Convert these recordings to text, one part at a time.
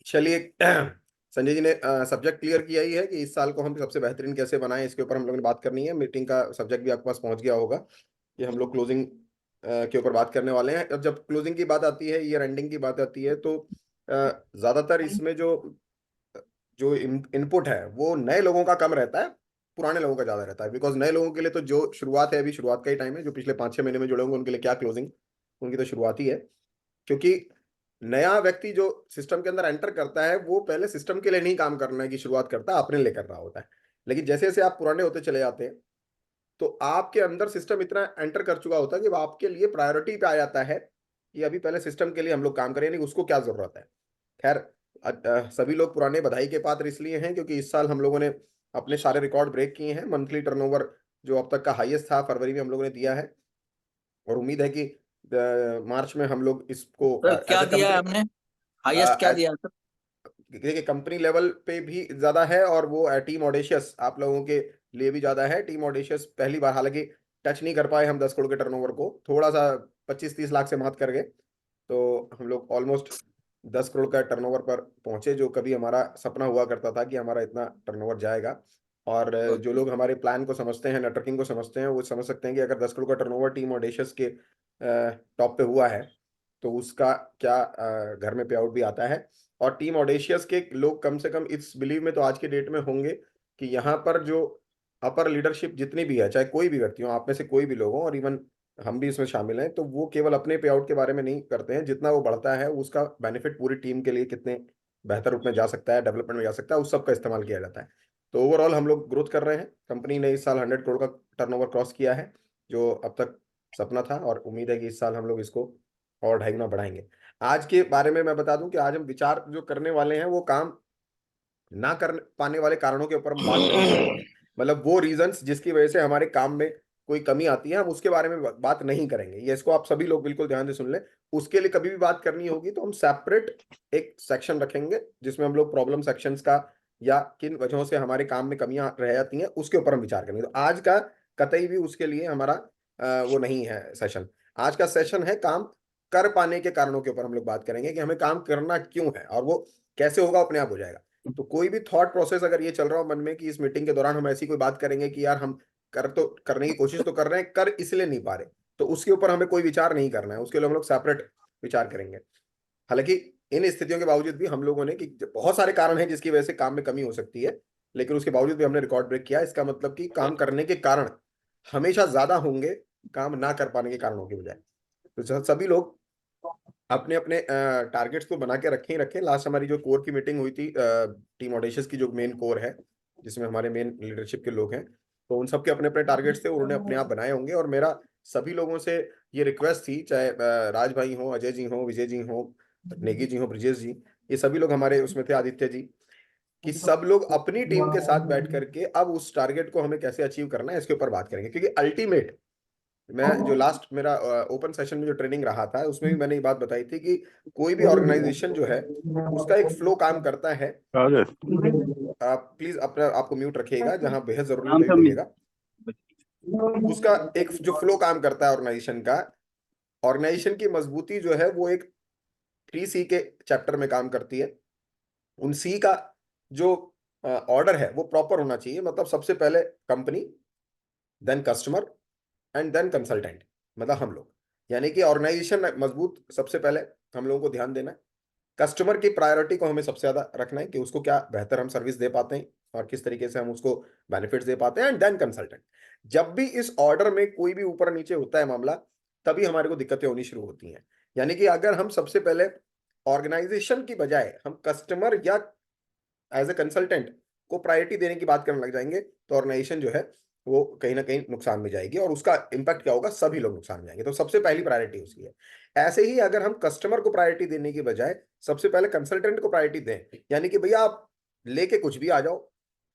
चलिए। संजय जी ने subject clear किया ही है कि इस साल को हम सबसे बेहतरीन कैसे बनाएं, इसके ऊपर हम लोगों ने बात करनी है। मीटिंग का सब्जेक्ट भी आपके पास पहुंच गया होगा कि हम लोग क्लोजिंग के ऊपर बात करने वाले हैं। अब जब क्लोजिंग की बात आती है, ईयर एंडिंग की बात आती है, तो ज्यादातर इसमें जो जो इनपुट है वो नए लोगों का कम रहता है, पुराने लोगों का ज्यादा रहता है। बिकॉज नए लोगों के लिए तो जो शुरुआत है, अभी शुरुआत का ही टाइम है। जो पिछले 5-6 महीने में जुड़े होंगे उनके लिए क्या क्लोजिंग, उनकी तो शुरुआत ही है। क्योंकि नया व्यक्ति जो सिस्टम के अंदर एंटर करता है वो पहले सिस्टम के लिए नहीं काम करने की शुरुआत करता है, अपने लिए कर रहा होता है। लेकिन जैसे जैसे आप पुराने होते चले जाते हैं तो आपके अंदर सिस्टम इतना एंटर कर चुका होता है कि वो आपके लिए प्रायोरिटी पे आ जाता है कि अभी पहले सिस्टम के लिए हम लोग काम करें, नहीं उसको क्या जरूरत है। खैर, सभी लोग पुराने बधाई के पात्र इसलिए हैं क्योंकि इस साल हम लोगों ने अपने सारे रिकॉर्ड ब्रेक किए हैं। मंथली टर्नओवर जो अब तक का हाईएस्ट था फरवरी में हम लोगों ने दिया है, और उम्मीद है कि मार्च में हम लोग इसको सर एज क्या अ दिया है कंपनी, आपने? हाईएस्ट क्या दिया है सर? देखिए कंपनी लेवल पे भी ज्यादा है, और वो टीम ऑडेशियस आप लोगों के लिए भी ज्यादा है। टीम ऑडेशियस पहली बार, हालांकि टच नहीं कर पाए हम 10 करोड़ के टर्नओवर को, थोड़ा सा 25-30 लाख से मात कर गए। तो हम लोग ऑलमोस्ट 10 करोड़ का टर्नओवर पर पहुंचे, जो कभी हमारा सपना हुआ करता था कि हमारा इतना टर्नओवर जाएगा। और जो ओके। लोग हमारे प्लान को समझते हैं, नेटवर्किंग को समझते हैं, वो समझ सकते हैं कि अगर 10 करोड़ का टर्नओवर टीम ऑडेशियस के टॉप पे हुआ है तो उसका क्या घर में पे आउट भी आता है। और टीम ऑडेशियस के लोग कम से कम इस बिलीव में तो आज के डेट में होंगे कि यहाँ पर जो अपर लीडरशिप जितनी भी है, चाहे कोई भी व्यक्ति हो, आप में से कोई भी लोग हो, और इवन हम भी इसमें शामिल हैं, तो वो केवल अपने पे आउट के बारे में नहीं करते हैं। जितना वो बढ़ता है उसका बेनिफिट पूरी टीम के लिए कितने बेहतर रूप में जा सकता है, डेवलपमेंट में जा सकता है, उस सब का इस्तेमाल किया जाता है। तो ओवरऑल हम लोग ग्रोथ कर रहे हैं। कंपनी ने इस साल 100 करोड़ का टर्नओवर क्रॉस किया है, जो अब तक सपना था, और उम्मीद है कि इस साल हम लोग इसको और 2.5 गुना बढ़ाएंगे। आज के बारे में मैं बता दूं कि आज हम विचार जो करने वाले हैं वो काम ना कर पाने वाले कारणों के ऊपर हम बात नहीं करेंगे। मतलब वो रीजंस जिसकी वजह से हमारे काम में कोई कमी आती है, हम उसके बारे में बात नहीं करेंगे। ये इसको आप सभी लोग बिल्कुल ध्यान से सुन लें। उसके लिए कभी भी बात करनी होगी तो हम सेपरेट एक सेक्शन रखेंगे जिसमें हम लोग प्रॉब्लम सेक्शंस का, या किन वजहों से हमारे काम में कमियां रह जाती हैं उसके ऊपर हम विचार करेंगे। तो आज का कतई भी उसके लिए हमारा वो नहीं है सेशन। आज का सेशन है काम कर पाने के कारणों के ऊपर हम लोग बात करेंगे कि हमें काम करना क्यों है, और वो कैसे होगा, अपने आप हो जाएगा। तो कोई भी थॉट प्रोसेस अगर ये चल रहा हो मन में कि इस मीटिंग के दौरान हम ऐसी कोई बात करेंगे कि यार हम कर तो करने की कोशिश तो कर रहे हैं, कर इसलिए नहीं पा रहे, तो उसके ऊपर हमें कोई विचार नहीं करना है। उसके लिए हम लोग सेपरेट विचार करेंगे। हालांकि इन स्थितियों के बावजूद भी हम लोगों ने, कि बहुत सारे कारण हैं जिसकी वजह से काम में कमी हो सकती है, लेकिन उसके बावजूद भी हमने रिकॉर्ड ब्रेक किया। इसका मतलब कि काम करने के कारण हमेशा ज्यादा होंगे काम ना कर पाने के कारणों की बजाय। तो सभी लोग अपने अपने टारगेट्स तो बना के रखे ही रखे। लास्ट हमारी जो कोर की मीटिंग हुई थी, टीम ऑडेशियस की जो मेन कोर है, जिसमें हमारे मेन लीडरशिप के लोग हैं, तो उन सबके अपने अपने टारगेट्स थे, उन्होंने अपने आप बनाए होंगे। और मेरा सभी लोगों से ये रिक्वेस्ट थी, चाहे राज भाई हो, अजय जी हो, विजय जी हो, नेगी जी हो, ब्रिजेश जी, ये सभी लोग हमारे उसमें थे, आदित्य जी, कि सब लोग अपनी टीम के साथ बैठ करके अब उस टारगेट को हमें कैसे अचीव करना है इसके ऊपर बात करेंगे। क्योंकि अल्टीमेट, मैं जो लास्ट मेरा ओपन सेशन में जो ट्रेनिंग रहा था उसमें भी मैंने ये बात बताई थी कि कोई भी ऑर्गेनाइजेशन जो है उसका एक फ्लो काम करता है। राजेश, आप प्लीज अपना आपको म्यूट रखिएगा, जहां बेहद जरूरी हो नाम तभी था बोलिएगा। उसका एक जो फ्लो काम करता है ऑर्गेनाइजेशन का, ऑर्गेनाइजेशन की मजबूती जो है वो एक 3C के चैप्टर में काम करती है। उन सी का जो ऑर्डर है वो प्रॉपर होना चाहिए। मतलब सबसे पहले company, then customer, and then consultant, मतलब हम लोग। यानी कि ऑर्गेनाइजेशन मजबूत सबसे पहले हम लोगों को ध्यान देना है। कस्टमर की प्रायोरिटी को हमें सबसे ज्यादा रखना है कि उसको क्या बेहतर हम सर्विस दे पाते हैं और किस तरीके से हम उसको बेनिफिट्स दे पाते हैं, एंड देन कंसल्टेंट। जब भी इस ऑर्डर में कोई भी ऊपर नीचे होता है मामला, तभी हमारे को दिक्कतें होनी शुरू होती हैं। यानी कि अगर हम सबसे पहले ऑर्गेनाइजेशन की बजाय हम कस्टमर या एज ए कंसल्टेंट को प्रायोरिटी देने की बात करने लग जाएंगे, तो ऑर्गेनाइजेशन जो है वो कहीं ना कहीं नुकसान में जाएगी, और उसका इम्पैक्ट क्या होगा, सभी लोग नुकसान में जाएंगे। तो सबसे पहली प्रायोरिटी उसकी है। ऐसे ही अगर हम कस्टमर को प्रायोरिटी देने की बजाय सबसे पहले कंसल्टेंट को प्रायोरिटी दें, यानी कि भैया आप लेके कुछ भी आ जाओ,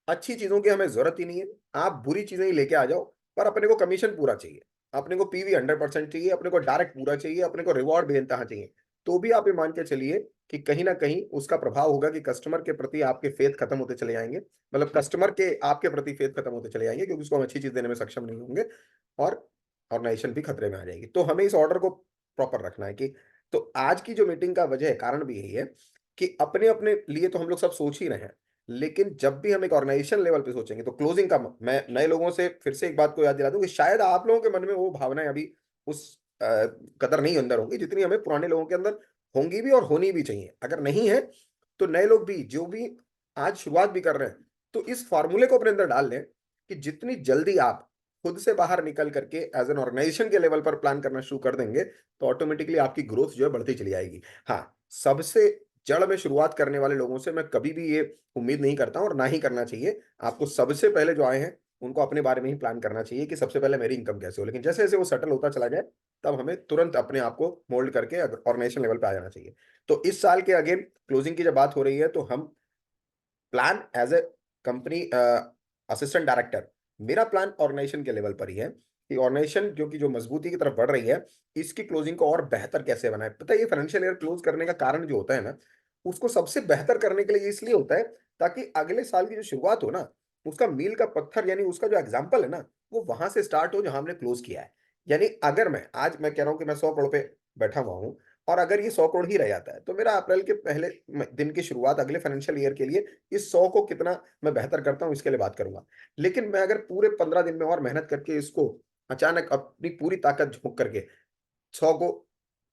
अच्छी चीजों की हमें जरूरत ही नहीं है, आप बुरी चीजें ही लेके आ जाओ, पर अपने को कमीशन पूरा चाहिए, अपने को पीवी 100% चाहिए, अपने को डायरेक्ट पूरा चाहिए, अपने को रिवॉर्ड बेनतहा चाहिए। तो भी आप ये मान के चलिए कि कहीं ना कहीं उसका प्रभाव होगा कि कस्टमर के प्रति आपके फेथ खत्म होते चले जाएंगे। मतलब कस्टमर के आपके प्रति फेथ खत्म होते चले जाएंगे, क्योंकि उसको हम अच्छी चीज देने में सक्षम नहीं होंगे, और ऑर्गेनाइजेशन भी खतरे में आ जाएगी। तो हमें इस ऑर्डर को प्रॉपर रखना है कि तो आज की जो मीटिंग का वजह कारण भी यही है कि अपने-अपने लिए तो हम लोग सब सोच ही रहे हैं। लेकिन जब भी हम एक ऑर्गेनाइजेशन लेवल पे सोचेंगे तो क्लोजिंग का मैं नए लोगों से फिर से एक बात को याद दिला दूँ कि शायद आप लोगों के मन में वो भावनाएँ अभी उस कदर नहीं अंदर होंगी जितनी हमें पुराने लोगों के अंदर होंगी भी और होनी भी चाहिए। अगर नहीं है, तो नए लोग भी जो भी आज शुरुआत भी कर रहे हैं, तो इस फ़ॉर्मूले को अपने अंदर डाल लें कि जितनी जल्दी आप खुद से बाहर निकल करके एज़ एन ऑर्गेनाइजेशन के लेवल पर प्लान करना शुरू कर देंगे, तो ऑटोमैटिकली आपकी ग्रोथ जो है बढ़ती चली जाएगी। हाँ, सबसे जड़ में शुरुआत करने वाले लोगों से मैं कभी भी ये उम्मीद नहीं करता हूँ और ना ही करना चाहिए। आपको सबसे पहले जो आए हैं, उनको अपने बारे में ही प्लान करना चाहिए कि सबसे पहले मेरी इनकम कैसे हो। लेकिन जैसे-जैसे वो सेटल होता चला जाए, तब हमें तुरंत अपने आप को मोल्ड करके ऑर्गेनाइजेशन लेवल पे आ जाना चाहिए। तो इस साल के अगेन क्लोजिंग की जब बात हो रही है, तो हम plan as a company assistant director, मेरा प्लान ऑर्गेनाइजेशन के लेवल पर ही है कि ऑर्गेनाइजेशन जो मजबूती की तरफ बढ़ रही है, इसकी क्लोजिंग को और बेहतर कैसे बनाएँ? पता है ये फाइनेंशियल ईयर क्लोज़ करने का कारण जो होता है ना, उसको सबसे बेहतर करने के लिए इसलिए होता है, ताकि अगले साल की जो शुरुआत हो ना, उसका मील का पत्थर यानी उसका जो एग्ज़ाम्पल है ना, वो वहाँ से स्टार्ट हो जहाँ हमने क्लोज़ किया है। यानी अगर आज मैं कह रहा हूँ कि मैं 100 करोड़ पे बैठा हुआ हूँ और अगर ये 100 करोड़ ही रह जाता है, तो मेरा अप्रैल के पहले दिन की शुरुआत अगले फाइनेंशियल ईयर के लिए इस 100 को कितना मैं बेहतर करता हूँ इसके लिए बात करूँगा। लेकिन मैं अगर पूरे 15 दिन में और मेहनत करके इसको अचानक अपनी पूरी ताकत झोंक करके 100 को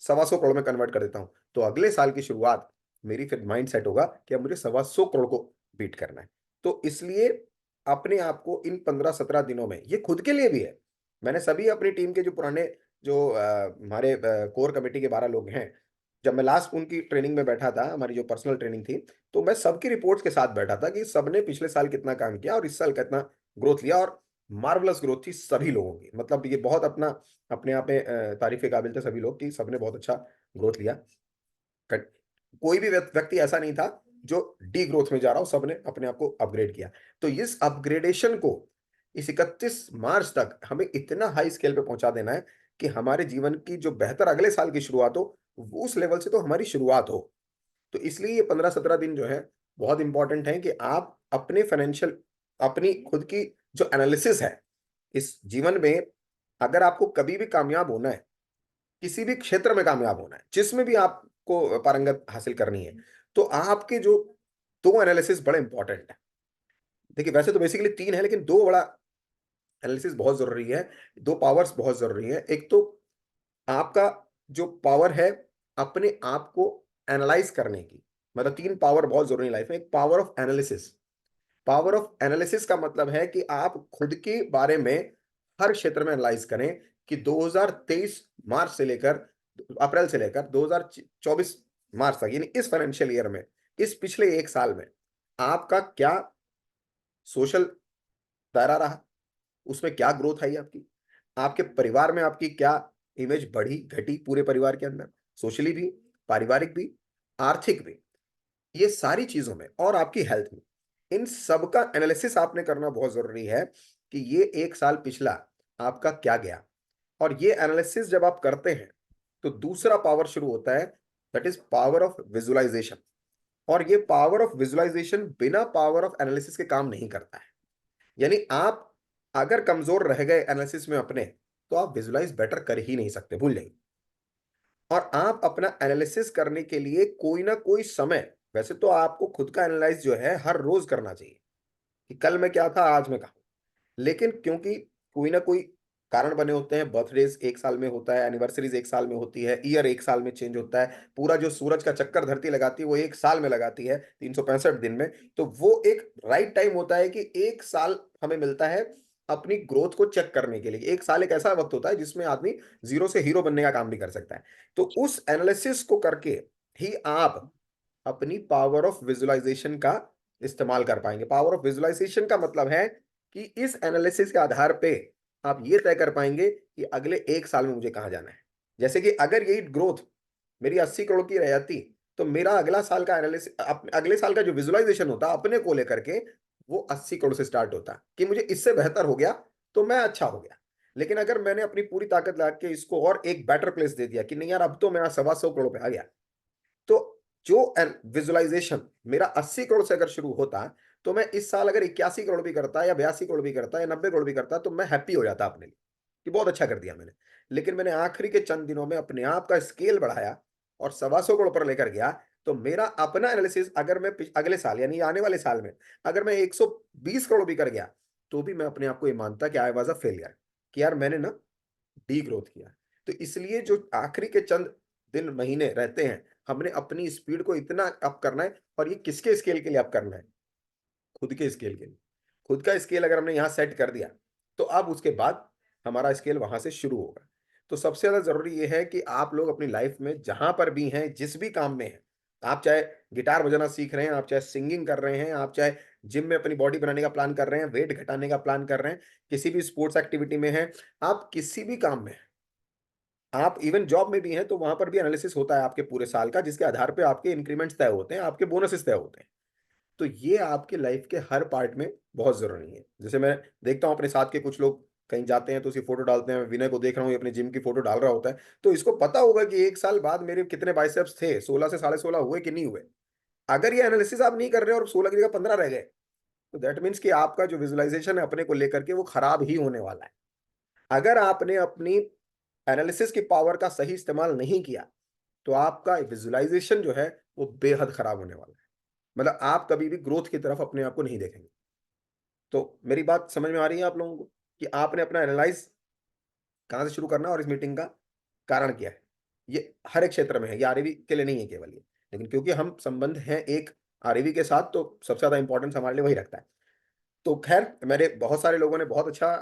सवा सौ करोड़ में कन्वर्ट कर देता हूँ, तो अगले साल की शुरुआत मेरी फिर माइंड सेट होगा कि अब मुझे सवा सौ करोड़ को बीट करना है। तो इसलिए अपने आप को इन 15-17 दिनों में ये खुद के लिए भी है। मैंने सभी अपनी टीम के जो पुराने जो हमारे कोर कमिटी के 12 लोग हैं, जब मैं लास्ट उनकी ट्रेनिंग में बैठा था, हमारी जो पर्सनल ट्रेनिंग थी, तो मैं सबकी रिपोर्ट्स के साथ बैठा था कि सबने पिछले साल कितना काम किया और इस साल कितना ग्रोथ लिया और मार्वेलस ग्रोथ थी सभी लोगों की। मतलब ये बहुत अपने आप में तारीफ़ के काबिल थे सभी लोग कि सबने बहुत अच्छा ग्रोथ लिया। कट कोई भी व्यक्ति ऐसा नहीं था जो डी-ग्रोथ में जा रहा हो, सबने अपने आप को अपग्रेड किया। तो इस अपग्रेडेशन को इस 31 मार्च तक हमें इतना हाई स्केल पे पहुँचा देना है कि हमारे जीवन की जो बेहतर अगले साल की शुरुआत हो, वो उस लेवल से तो हमारी शुरुआत हो। तो इसलिए ये 15-17 दिन जो है बहुत इम्पोर्टेंट है कि आप अपने फाइनेंशियल अपनी खुद की जो एनालिसिस है, इस जीवन में अगर आपको कभी भी कामयाब होना है, किसी भी क्षेत्र में कामयाब होना है, जिसमें भी आपको पारंगत हासिल करनी है, तो आपके जो 2 एनालिसिस बड़े इम्पोर्टेंट हैं। देखिए वैसे तो बेसिकली 3 है लेकिन 2 बड़ा एनालिसिस बहुत ज़रूरी है, 2 पावर्स बहुत ज़रूरी है। एक तो आपका जो पावर है अपने आप को एनालाइज़ करने की, मतलब 3 पावर बहुत ज़रूरी है लाइफ में। एक power of analysis, power of analysis का मतलब है कि आप खुद के बारे में हर क्षेत्र में एनालाइज़ करें कि 2023 मार्च से लेकर अप्रैल से लेकर 2024 मार्च तक यानी इस फाइनेंशियल ईयर में, इस पिछले 1 साल में आपका क्या सोशल दायरा रहा? उसमें क्या ग्रोथ आई आपकी? आपके परिवार में आपकी क्या इमेज बढ़ी, घटी पूरे परिवार के अंदर? सोशली भी, पारिवारिक भी, आर्थिक भी। ये सारी चीज़ों में और आपकी हेल्थ में, इन सब का एनालिसिस आपने करना बहुत ज़रूरी है कि ये 1 साल पिछला आपका क्या गया? और ये एनालिसिस जब आप करते हैं, तो दूसरा पावर शुरू होता है that is power of visualisation और ये पावर ऑफ विज़ुअलाइज़ेशन बिना पावर ऑफ एनालिसिस के काम नहीं करता है। यानी आप अगर कमज़ोर रह गए एनालिसिस में अपने, तो आप विज़ुअलाइज़ बेटर कर ही नहीं सकते, भूल जाइए। और आप अपना एनालिसिस करने के लिए कोई ना कोई समय वैसे तो आपको खुद का एनालाइज़ जो है हर रोज़ करना चाहिए, कि कल मैं क्या था, आज मैं कहाँ हूँ। लेकिन क्योंकि कोई ना कोई कारण बने होते हैं, बर्थडेज़ 1 साल में होता है, एनिवर्सरीज़ 1 साल में होती है, ईयर 1 साल में चेंज होता है, पूरा जो सूरज का चक्कर धरती लगाती है, वो 1 साल में लगाती है, 365 दिन में। तो वो एक राइट टाइम होता है कि 1 साल हमें मिलता है अपनी ग्रोथ को चेक करने के लिए। 1 साल एक ऐसा वक़्त होता है जिसमें आदमी ज़ीरो से हीरो बनने का काम भी कर सकता है। तो उस एनालिसिस को करके ही आप अपनी पावर ऑफ विजुअलाइजेशन का इस्तेमाल कर पाएँगे। पावर ऑफ विजुअलाइजेशन का मतलब है कि इस एनालिसिस के आधार पे आप ये तय कर पाएँगे कि अगले 1 साल में मुझे कहाँ जाना है। जैसे कि अगर यही ग्रोथ मेरी 80 करोड़ की रह जाती, तो मेरा अगला साल का अगले साल का जो विजुअलाइजेशन होता अपने को लेकर के, वो 80 करोड़ से स्टार्ट होता कि मुझे इससे बेहतर हो गया, तो मैं अच्छा हो गया। लेकिन अगर मैंने अपनी पूरी ताकत लगा के इसको और एक बेटर प्लेस दे दिया कि नहीं यार अब तो मैं सवा सौ करोड़ पे आ गया। तो जो विजुअलाइजेशन मेरा 80 करोड़ से अगर शुरू होता, तो मैं इस साल अगर 81 करोड़ भी करता या 82 करोड़ भी करता या 90 करोड़ भी करता, तो मैं हैप्पी हो जाता अपने लिए, कि बहुत अच्छा कर दिया मैंने। लेकिन मैंने आखिरी के चंद दिनों में अपने आप का स्केल बढ़ाया और 125 करोड़ पर लेकर गया, तो मेरा अपना एनालिसिस अगर मैं अगले साल यानी आने वाले साल में अगर मैं 120 करोड़ भी कर गया, तो भी मैं अपने आप को ये मानता कि आई वाज अ फेलियर, कि यार मैंने ना डी ग्रोथ किया। तो इसलिए जो आखिरी के चंद दिन महीने रहते हैं, हमने अपनी स्पीड को इतना अप करना है। और ये किसके स्केल के लिए अप करना है? खुद के स्केल के लिए। खुद का स्केल अगर हमने यहाँ सेट कर दिया, तो अब उसके बाद हमारा स्केल वहां से शुरू होगा। तो सबसे ज्यादा जरूरी ये है कि आप लोग अपनी लाइफ में जहां पर भी हैं, जिस भी काम में हैं, आप चाहे गिटार बजाना सीख रहे हैं, आप चाहे सिंगिंग कर रहे हैं, आप चाहे जिम में अपनी बॉडी बनाने का प्लान कर रहे हैं, वेट घटाने का प्लान कर रहे हैं, किसी भी स्पोर्ट्स एक्टिविटी में हैं, आप किसी भी काम में हैं, आप इवन जॉब में भी हैं, तो वहां पर भी एनालिसिस होता है आपके पूरे साल का, जिसके आधार पे आपके इंक्रीमेंट्स तय होते हैं, आपके बोनसेस तय होते हैं। तो ये आपके लाइफ के हर पार्ट में बहुत जरूरी है। जैसे मैं देखता हूँ अपने साथ के कुछ लोग कहीं जाते हैं तो उसकी फोटो डालते हैं। विनय को देख रहा हूँ, ये अपने जिम की फोटो डाल रहा होता है, तो इसको पता होगा कि एक साल बाद मेरे कितने बाइसेप्स थे, 16 से 16.5 हुए कि नहीं हुए। अगर ये एनालिसिस आप नहीं कर रहे और 16 की जगह 15 रह गए, तो दैट मीन्स कि आपका जो विजुअलाइजेशन है अपने को लेकर के वो खराब ही होने वाला है। अगर आपने अपनी एनालिसिस की पावर का सही इस्तेमाल नहीं किया, तो आपका विजुअलाइजेशन जो है वो बेहद खराब होने वाला है। मतलब आप कभी भी ग्रोथ की तरफ अपने आप को नहीं देखेंगे। तो मेरी बात समझ में आ रही है आप लोगों को कि आपने अपना एनालाइज कहाँ से शुरू करना है और इस मीटिंग का कारण क्या है? ये हर एक क्षेत्र में है, ये आरईवी के लिए नहीं है केवल ये। लेकिन क्योंकि हम संबंध हैं एक आरईवी के साथ, तो सबसे ज्यादा इंपॉर्टेंस हमारे लिए वही रखता है। तो खैर, मेरे बहुत सारे लोगों ने बहुत अच्छा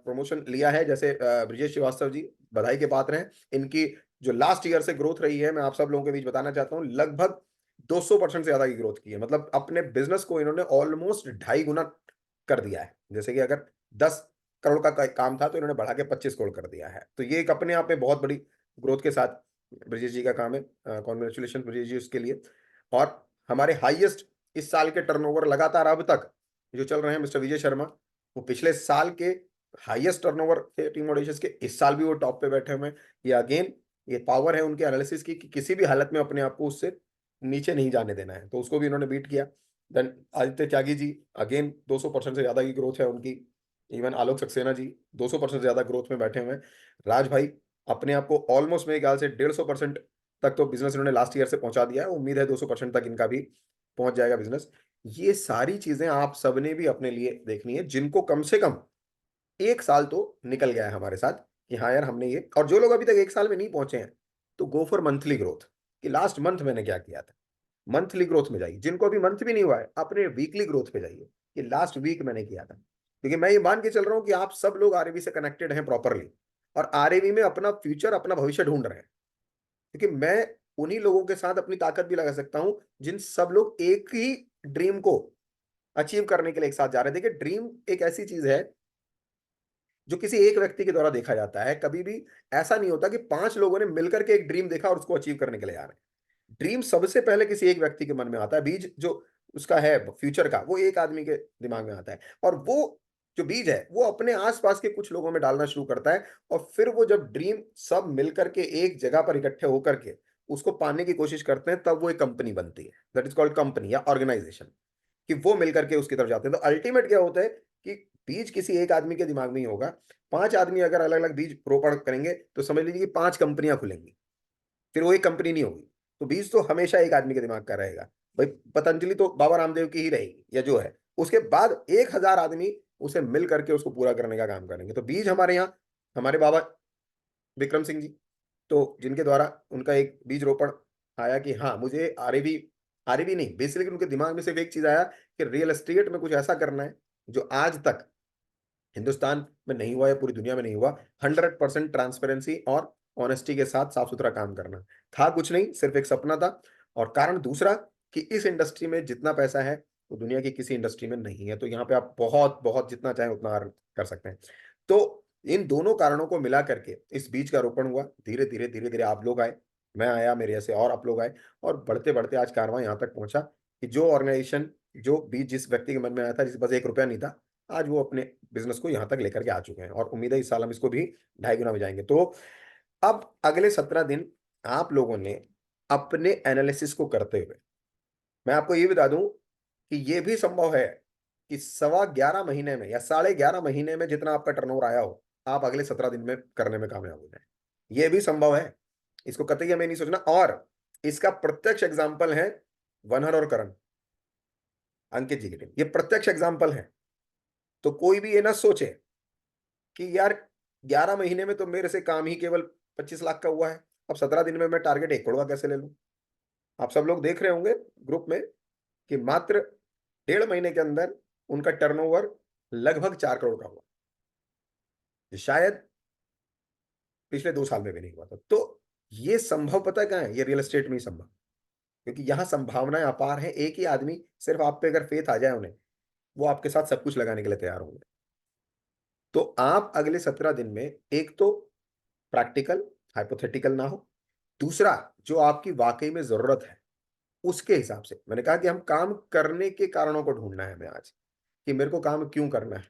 प्रमोशन लिया है, जैसे ब्रिजेश श्रीवास्तव जी बधाई के पात्र हैं। इनकी जो लास्ट ईयर से ग्रोथ रही है, मैं आप सब लोगों के बीच बताना चाहता हूँ, लगभग 200% से ज्यादा की ग्रोथ की है। मतलब अपने बिजनेस को इन्होंने ऑलमोस्ट 2.5 गुना कर दिया है। जैसे कि अगर 10 करोड़ का काम था, तो इन्होंने बढ़ा के 25 करोड़ कर दिया है। तो ये एक अपने आप में बहुत बड़ी ग्रोथ के साथ ब्रिजेश जी का काम है। कॉन्ग्रेचुलेशन ब्रिजेश जी उसके लिए। और हमारे हाईएस्ट इस साल के टर्नओवर लगातार अब तक जो चल रहे हैं मिस्टर विजय शर्मा, वो पिछले साल के हाईएस्ट टर्नओवर थे टीम ऑडिशंस के, इस साल भी वो टॉप पे बैठे हुए हैं। ये अगेन ये पावर है उनके एनालिसिस की कि किसी भी हालत में अपने आप को उससे नीचे नहीं जाने देना है। तो उसको भी इन्होंने बीट किया। देन आदित्य त्यागी जी, अगेन 200% से ज्यादा की ग्रोथ है उनकी। इवन आलोक सक्सेना जी 200% से ज्यादा ग्रोथ में बैठे हुए हैं। राज भाई अपने आप को ऑलमोस्ट मेरे ख्याल से 150% तक तो बिजनेस इन्होंने लास्ट ईयर से पहुंचा दिया है। उम्मीद है 200% तक इनका भी पहुंच जाएगा बिजनेस। ये सारी चीजें आप सबने भी अपने लिए देखनी है, जिनको कम से कम एक साल तो निकल गया है हमारे साथ, कि हाँ यार हमने ये। और जो लोग अभी तक एक साल में नहीं पहुंचे हैं, तो गो फॉर मंथली ग्रोथ, कि लास्ट मंथ मैंने क्या किया था। मंथली ग्रोथ में जाइए। जिनको अभी मंथ भी नहीं हुआ है, अपने वीकली ग्रोथ पे जाइए कि लास्ट वीक मैंने किया था। क्योंकि मैं ये मान के चल रहा हूं कि आप सब लोग आरएवी से कनेक्टेड हैं प्रॉपरली, और आरएवी में अपना फ्यूचर अपना भविष्य ढूंढ रहे हैं। क्योंकि मैं उन्हीं लोगों के साथ अपनी ताकत भी लगा सकता हूं, जिन सब लोग एक ही ड्रीम को अचीव करने के लिए एक साथ जा रहे हैं। देखिए, ड्रीम एक ऐसी चीज है जो किसी एक व्यक्ति के द्वारा देखा जाता है। कभी भी ऐसा नहीं होता कि 5 लोगों ने मिलकर के एक ड्रीम देखा और उसको अचीव करने के लिए आ रहे हैं। ड्रीम सबसे पहले किसी एक व्यक्ति के मन में आता है। बीज जो उसका है फ्यूचर का, वो एक आदमी के दिमाग में आता है, और वो जो बीज है वो अपने आसपास के कुछ लोगों में डालना शुरू करता है। और फिर वो जब ड्रीम सब मिलकर के एक जगह पर इकट्ठे होकर के उसको पाने की कोशिश करते हैं, तब वो एक कंपनी बनती है। दैट इज कॉल्ड कंपनी या ऑर्गेनाइजेशन। कि वो मिलकर के उसकी तरफ जाते हैं। तो अल्टीमेट क्या होता है कि बीज किसी एक आदमी के दिमाग में ही होगा। 5 आदमी अगर अलग अलग बीज रोपण करेंगे, तो समझ लीजिए कि 5 कंपनियां खुलेंगी। फिर वो एक कंपनी नहीं होगी। तो बीज तो हमेशा एक आदमी के दिमाग का रहेगा। भाई पतंजलि तो बाबा रामदेव की ही रहेगी, या जो है। उसके बाद 1,000 आदमी उसे मिल करके उसको पूरा करने का काम करेंगे। तो बीज हमारे यहाँ हमारे बाबा विक्रम सिंह जी, तो जिनके द्वारा उनका एक बीज रोपण आया कि हाँ मुझे आरएवी, आरएवी नहीं, बेसिकली उनके दिमाग में सिर्फ एक चीज आया कि रियल एस्टेट में कुछ ऐसा करना है जो आज तक हिंदुस्तान में नहीं हुआ या पूरी दुनिया में नहीं हुआ। 100% ट्रांसपेरेंसी और ऑनेस्टी के साथ साफ सुथरा काम करना था, कुछ नहीं, सिर्फ एक सपना था। और कारण दूसरा कि इस इंडस्ट्री में जितना पैसा है वो दुनिया की किसी इंडस्ट्री में नहीं है। तो यहाँ पे आप बहुत बहुत जितना चाहें उतना अर्न कर सकते हैं। तो इन दोनों कारणों को मिला करके इस बीज का रोपण हुआ। धीरे धीरे धीरे धीरे आप लोग आए, मैं आया, मेरे ऐसे और आप लोग आए, और बढ़ते बढ़ते आज कारवां यहाँ तक पहुंचा कि जो ऑर्गेनाइजेशन, जो बीज जिस व्यक्ति के मन में आया था, जिस पास 1 रुपया नहीं था, आज वो अपने बिजनेस को यहाँ तक लेकर के आ चुके हैं। और उम्मीद है इस साल हम इसको भी 2.5 गुना में जाएंगे। तो अब अगले 17 दिन आप लोगों ने अपने एनालिसिस को करते हुए, मैं आपको ये बता दूं कि ये भी संभव है कि 11.25 महीने में या 11.5 महीने में जितना आपका टर्नओवर आया हो, आप अगले 17 दिन में करने में कामयाब हो जाए। ये भी संभव है, इसको कतई हमें नहीं सोचना। और इसका प्रत्यक्ष एग्जाम्पल है वनहर और करण, अंकित जी की टीम, ये प्रत्यक्ष एग्जाम्पल है। तो कोई भी ये ना सोचे कि यार 11 महीने में तो मेरे से काम ही केवल 25 लाख का हुआ है, अब 17 दिन में मैं टारगेट 1 करोड़ का कैसे ले लूं। आप सब लोग देख रहे होंगे ग्रुप में कि मात्र 1.5 महीने के अंदर उनका टर्नओवर लगभग 4 करोड़ का हुआ, शायद पिछले 2 साल में भी नहीं हुआ था। तो ये संभव पता है कहाँ है? ये रियल एस्टेट में ही संभव, क्योंकि यहाँ संभावनाएं अपार हैं। एक ही आदमी सिर्फ आप पे अगर फेथ आ जाए उन्हें, वो आपके साथ सब कुछ लगाने के लिए तैयार होंगे। तो आप अगले 17 दिन में एक तो प्रैक्टिकल हाइपोथेटिकल ना हो, दूसरा जो आपकी वाकई में जरूरत है उसके हिसाब से, मैंने कहा कि हम काम करने के कारणों को ढूंढना है हमें आज, कि मेरे को काम क्यों करना है।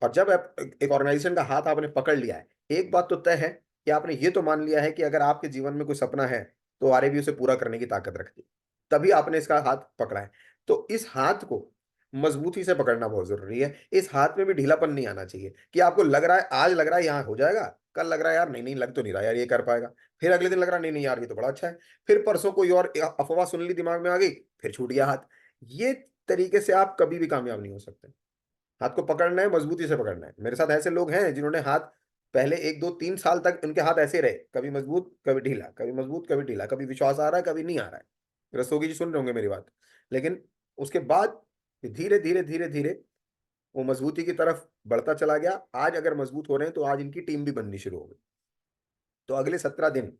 और जब आप एक ऑर्गेनाइजेशन का हाथ आपने पकड़ लिया है, एक बात तो तय है कि आपने ये तो मान लिया है कि अगर आपके जीवन में कोई सपना है तो आरएबी उसे पूरा करने की ताकत रखती है, तभी आपने इसका हाथ पकड़ा है। तो इस हाथ को मजबूती से पकड़ना बहुत जरूरी है। इस हाथ में भी ढीलापन नहीं आना चाहिए कि आपको लग रहा है, आज लग रहा है यहाँ हो जाएगा, कल लग रहा है यार नहीं नहीं लग तो नहीं रहा यार ये कर पाएगा, फिर अगले दिन लग रहा है नहीं नहीं यार ये तो बड़ा अच्छा है, फिर परसों कोई और अफवाह सुन ली दिमाग में आ गई, फिर छूट गया हाथ। ये तरीके से आप कभी भी कामयाब नहीं हो सकते। हाथ को पकड़ना है, मजबूती से पकड़ना है। मेरे साथ ऐसे लोग हैं जिन्होंने हाथ पहले 1 2 3 साल तक उनके हाथ ऐसे रहे, कभी मजबूत कभी ढीला, कभी मजबूत कभी ढीला, कभी विश्वास आ रहा है कभी नहीं आ रहा है। रस्तोगी जी सुन रहे होंगे मेरी बात। लेकिन उसके बाद धीरे धीरे धीरे धीरे वो मजबूती की तरफ बढ़ता चला गया। आज अगर मजबूत हो रहे हैं तो आज इनकी टीम भी बननी शुरू हो गई। तो अगले 17 दिन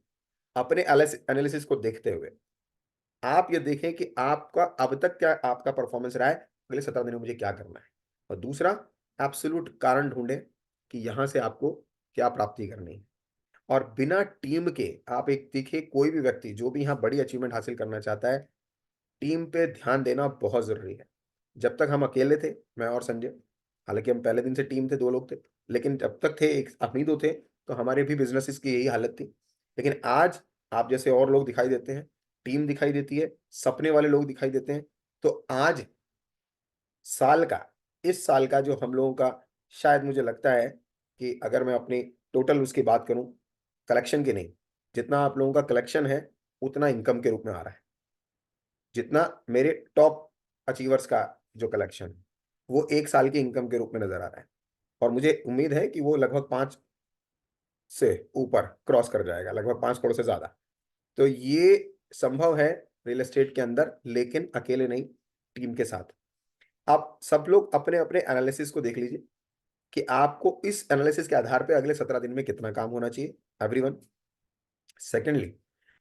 अपने एनालिसिस को देखते हुए आप ये देखें कि आपका अब तक क्या आपका परफॉर्मेंस रहा है, अगले 17 दिनों में मुझे क्या करना है। और दूसरा, एब्सोल्यूट कारण ढूंढें कि यहां से आपको क्या प्राप्ति करनी है। और बिना टीम के आप एक देखिए, कोई भी व्यक्ति जो भी यहाँ बड़ी अचीवमेंट हासिल करना चाहता है, टीम पे ध्यान देना बहुत जरूरी है। जब तक हम अकेले थे, मैं और संजय, हालांकि हम पहले दिन से टीम थे, 2 लोग थे, लेकिन जब तक थे एक हम ही 2 थे, तो हमारे भी बिजनेसेस की यही हालत थी। लेकिन आज आप जैसे और लोग दिखाई देते हैं, टीम दिखाई देती है, सपने वाले लोग दिखाई देते हैं। तो आज साल का इस साल का जो हम लोगों का, शायद मुझे लगता है कि अगर मैं अपनी टोटल उसकी बात करूं, कलेक्शन की नहीं, जितना आप लोगों का कलेक्शन है उतना इनकम के रूप में आ रहा है। जितना मेरे टॉप अचीवर्स का जो कलेक्शन है वो 1 साल की इनकम के रूप में नजर आ रहा है। और मुझे उम्मीद है कि वो लगभग 5 से ऊपर क्रॉस कर जाएगा, लगभग 5 करोड़ से ज्यादा। तो ये संभव है रियल एस्टेट के अंदर, लेकिन अकेले नहीं, टीम के साथ। आप सब लोग अपने अपने एनालिसिस को देख लीजिए कि आपको इस एनालिसिस के आधार पे अगले 17 दिन में कितना काम होना चाहिए, एवरीवन। सेकेंडली,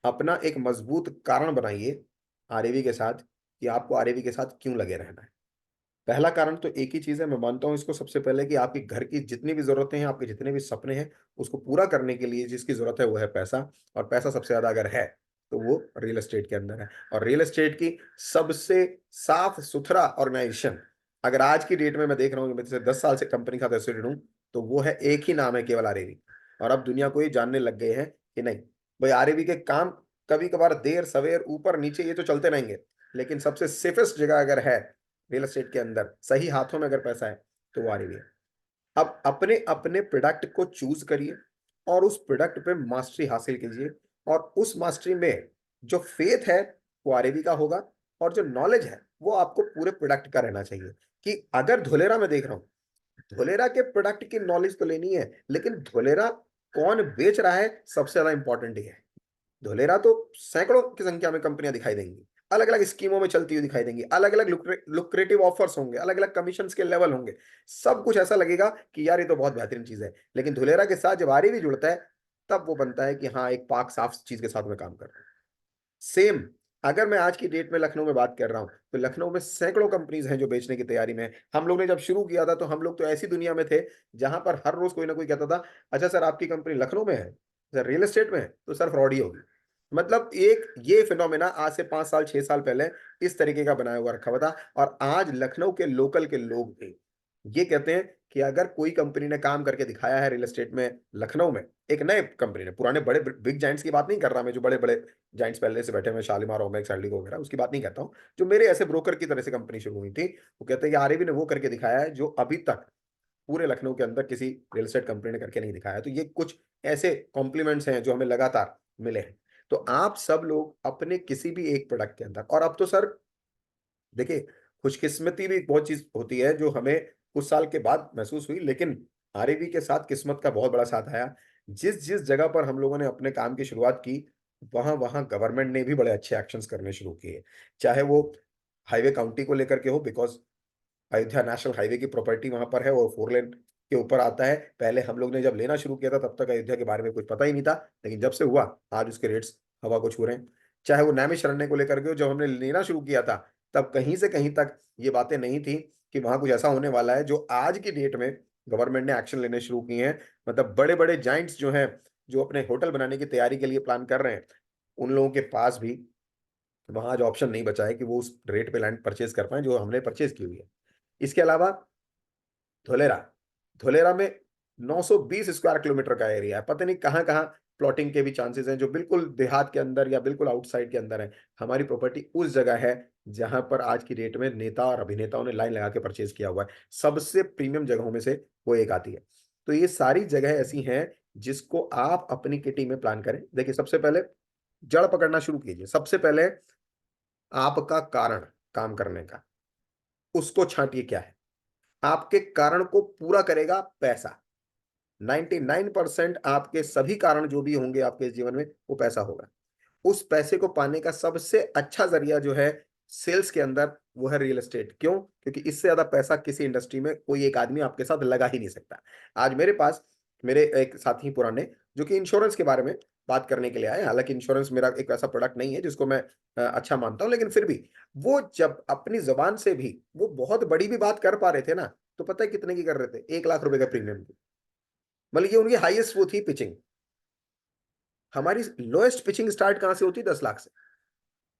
अपना एक मजबूत कारण बनाइए आरएवी के साथ कि आपको आरएवी के साथ क्यों लगे रहना है। पहला कारण तो एक ही चीज है, मैं मानता हूं इसको सबसे पहले, कि आपके घर की जितनी भी जरूरतें हैं, आपके जितने भी सपने हैं, उसको पूरा करने के लिए जिसकी जरूरत है वो है पैसा। और पैसा सबसे ज्यादा अगर है तो वो रियल एस्टेट के अंदर है। और रियल एस्टेट की सबसे साफ सुथरा ऑर्गेनाइजेशन अगर आज की डेट में मैं देख रहा हूँ, मैं जैसे 10 साल से कंपनी का एसोसिएट हूँ, तो वो है, एक ही नाम है, केवल आरएवी। और अब दुनिया को ये जानने लग गए हैं कि नहीं भाई, आरएवी के काम कभी कभार देर सवेर ऊपर नीचे ये तो चलते रहेंगे, लेकिन सबसे सेफेस्ट जगह अगर है रियल एस्टेट के अंदर, सही हाथों में अगर पैसा है, तो वो आ रही है। अब अपने अपने प्रोडक्ट को चूज करिए और उस प्रोडक्ट पे मास्टरी हासिल कीजिए। और उस मास्टरी में जो फेथ है वो आरएबी का होगा, और जो नॉलेज है वो आपको पूरे प्रोडक्ट का रहना चाहिए। कि अगर धोलेरा में देख रहा हूं, धोलेरा के प्रोडक्ट की नॉलेज तो लेनी है, लेकिन धोलेरा कौन बेच रहा है सबसे ज्यादा इंपॉर्टेंट ही है। धोलेरा तो सैकड़ों की संख्या में कंपनियां दिखाई देंगी, अलग अलग स्कीमों में चलती हुई दिखाई देंगी, अलग अलग लुक्रेटिव ऑफर्स होंगे, अलग अलग कमीशन के लेवल होंगे। सब कुछ ऐसा लगेगा कि यार ये तो बहुत बेहतरीन चीज है। लेकिन धुलेरा के साथ जब आरी भी जुड़ता है, तब वो बनता है कि हाँ, एक पाक साफ चीज के साथ में काम कर रहा है। सेम, अगर मैं आज की डेट में लखनऊ में बात कर रहा हूं, तो लखनऊ में सैकड़ों कंपनीज हैं जो बेचने की तैयारी में है। हम लोग ने जब शुरू किया था तो हम लोग तो ऐसी दुनिया में थे जहां पर हर रोज कोई ना कोई कहता था, अच्छा सर आपकी कंपनी लखनऊ में है, सर रियल एस्टेट में है, तो सर फ्रॉड ही होगी। मतलब एक ये फिनोमेना आज से 5 साल 6 साल पहले इस तरीके का बनाया हुआ रखा हुआ था। और आज लखनऊ के लोकल के लोग भी ये कहते हैं कि अगर कोई कंपनी ने काम करके दिखाया है रियल एस्टेट में लखनऊ में, एक नए कंपनी ने, पुराने बड़े बिग जाइंट्स की बात नहीं कर रहा मैं, जो बड़े बड़े जाइंट्स पहले से बैठे हुए शालीमार, ओमेक्स, एल्डिको वगैरह, उसकी बात नहीं करता हूँ। जो मेरे ऐसे ब्रोकर की तरह से कंपनी शुरू हुई थी, वो कहते हैं कि आरएबी ने वो करके दिखाया है जो अभी तक पूरे लखनऊ के अंदर किसी रियल एस्टेट कंपनी ने करके नहीं दिखाया। तो ये कुछ ऐसे कॉम्प्लीमेंट्स हैं जो हमें लगातार मिले हैं। तो आप सब लोग अपने किसी भी एक प्रोडक्ट के अंदर, और अब तो सर देखिए, खुशकिस्मती भी एक बहुत चीज होती है जो हमें कुछ साल के बाद महसूस हुई, लेकिन आरएवी के साथ किस्मत का बहुत बड़ा साथ आया। जिस जिस जगह पर हम लोगों ने अपने काम की शुरुआत की, वहां वहां गवर्नमेंट ने भी बड़े अच्छे एक्शंस करने शुरू किए। चाहे वो हाईवे काउंटी को लेकर के हो, बिकॉज अयोध्या नेशनल हाईवे की प्रॉपर्टी वहां पर है और 4 लेन के ऊपर आता है। पहले हम लोग ने जब लेना शुरू किया था तब तक अयोध्या के बारे में कुछ पता ही नहीं था, लेकिन जब से हुआ आज उसके रेट्स हवा को छू रहे हैं। चाहे वो नैमिषारण्य को लेकर के हो, जब हमने लेना शुरू किया था तब कहीं से कहीं तक ये बातें नहीं थी कि वहां कुछ ऐसा होने वाला है जो आज की डेट में गवर्नमेंट ने एक्शन लेने शुरू किए हैं। मतलब बड़े बड़े जाइंट्स जो हैं, जो अपने होटल बनाने की तैयारी के लिए प्लान कर रहे हैं, उन लोगों के पास भी वहां आज ऑप्शन नहीं बचा है कि वो उस रेट पे लैंड परचेज कर पाए जो हमने परचेज की हुई है। इसके अलावा धोलेरा, धोलेरा में 920 स्क्वायर किलोमीटर का एरिया है। पता नहीं कहाँ कहाँ प्लॉटिंग के भी चांसेस हैं, जो बिल्कुल देहात के अंदर या बिल्कुल आउटसाइड के अंदर है। हमारी प्रॉपर्टी उस जगह है जहां पर आज की डेट में नेता और अभिनेताओं ने लाइन लगा के परचेज किया हुआ है। सबसे प्रीमियम जगहों में से वो एक आती है। तो ये सारी जगह ऐसी हैं जिसको आप अपनी किटी में प्लान करें। देखिए, सबसे पहले जड़ पकड़ना शुरू कीजिए। सबसे पहले आपका कारण काम करने का, उसको छांटिए क्या है। आपके कारण को पूरा करेगा पैसा। 99% आपके सभी कारण जो भी होंगे आपके जीवन में, वो पैसा होगा। उस पैसे को पाने का सबसे अच्छा जरिया जो है सेल्स के अंदर, वो है रियल एस्टेट। क्यों? क्योंकि इससे ज्यादा पैसा किसी इंडस्ट्री में कोई एक आदमी आपके साथ लगा ही नहीं सकता। आज मेरे पास मेरे एक साथी पुराने, जो कि इंश्योरेंस के बारे में बात करने के लिए आए। हालांकि इंश्योरेंस मेरा एक ऐसा प्रोडक्ट नहीं है जिसको मैं अच्छा मानता हूं, लेकिन फिर भी वो जब अपनी जबान से भी वो बहुत बड़ी भी बात कर पा रहे थे ना, तो पता है कितने की कर रहे थे? 1 लाख रुपए का प्रीमियम की। मतलब ये उनकी हाईएस्ट वो थी पिचिंग। हमारी लोएस्ट पिचिंग स्टार्ट कहां से होती है? 10 लाख से।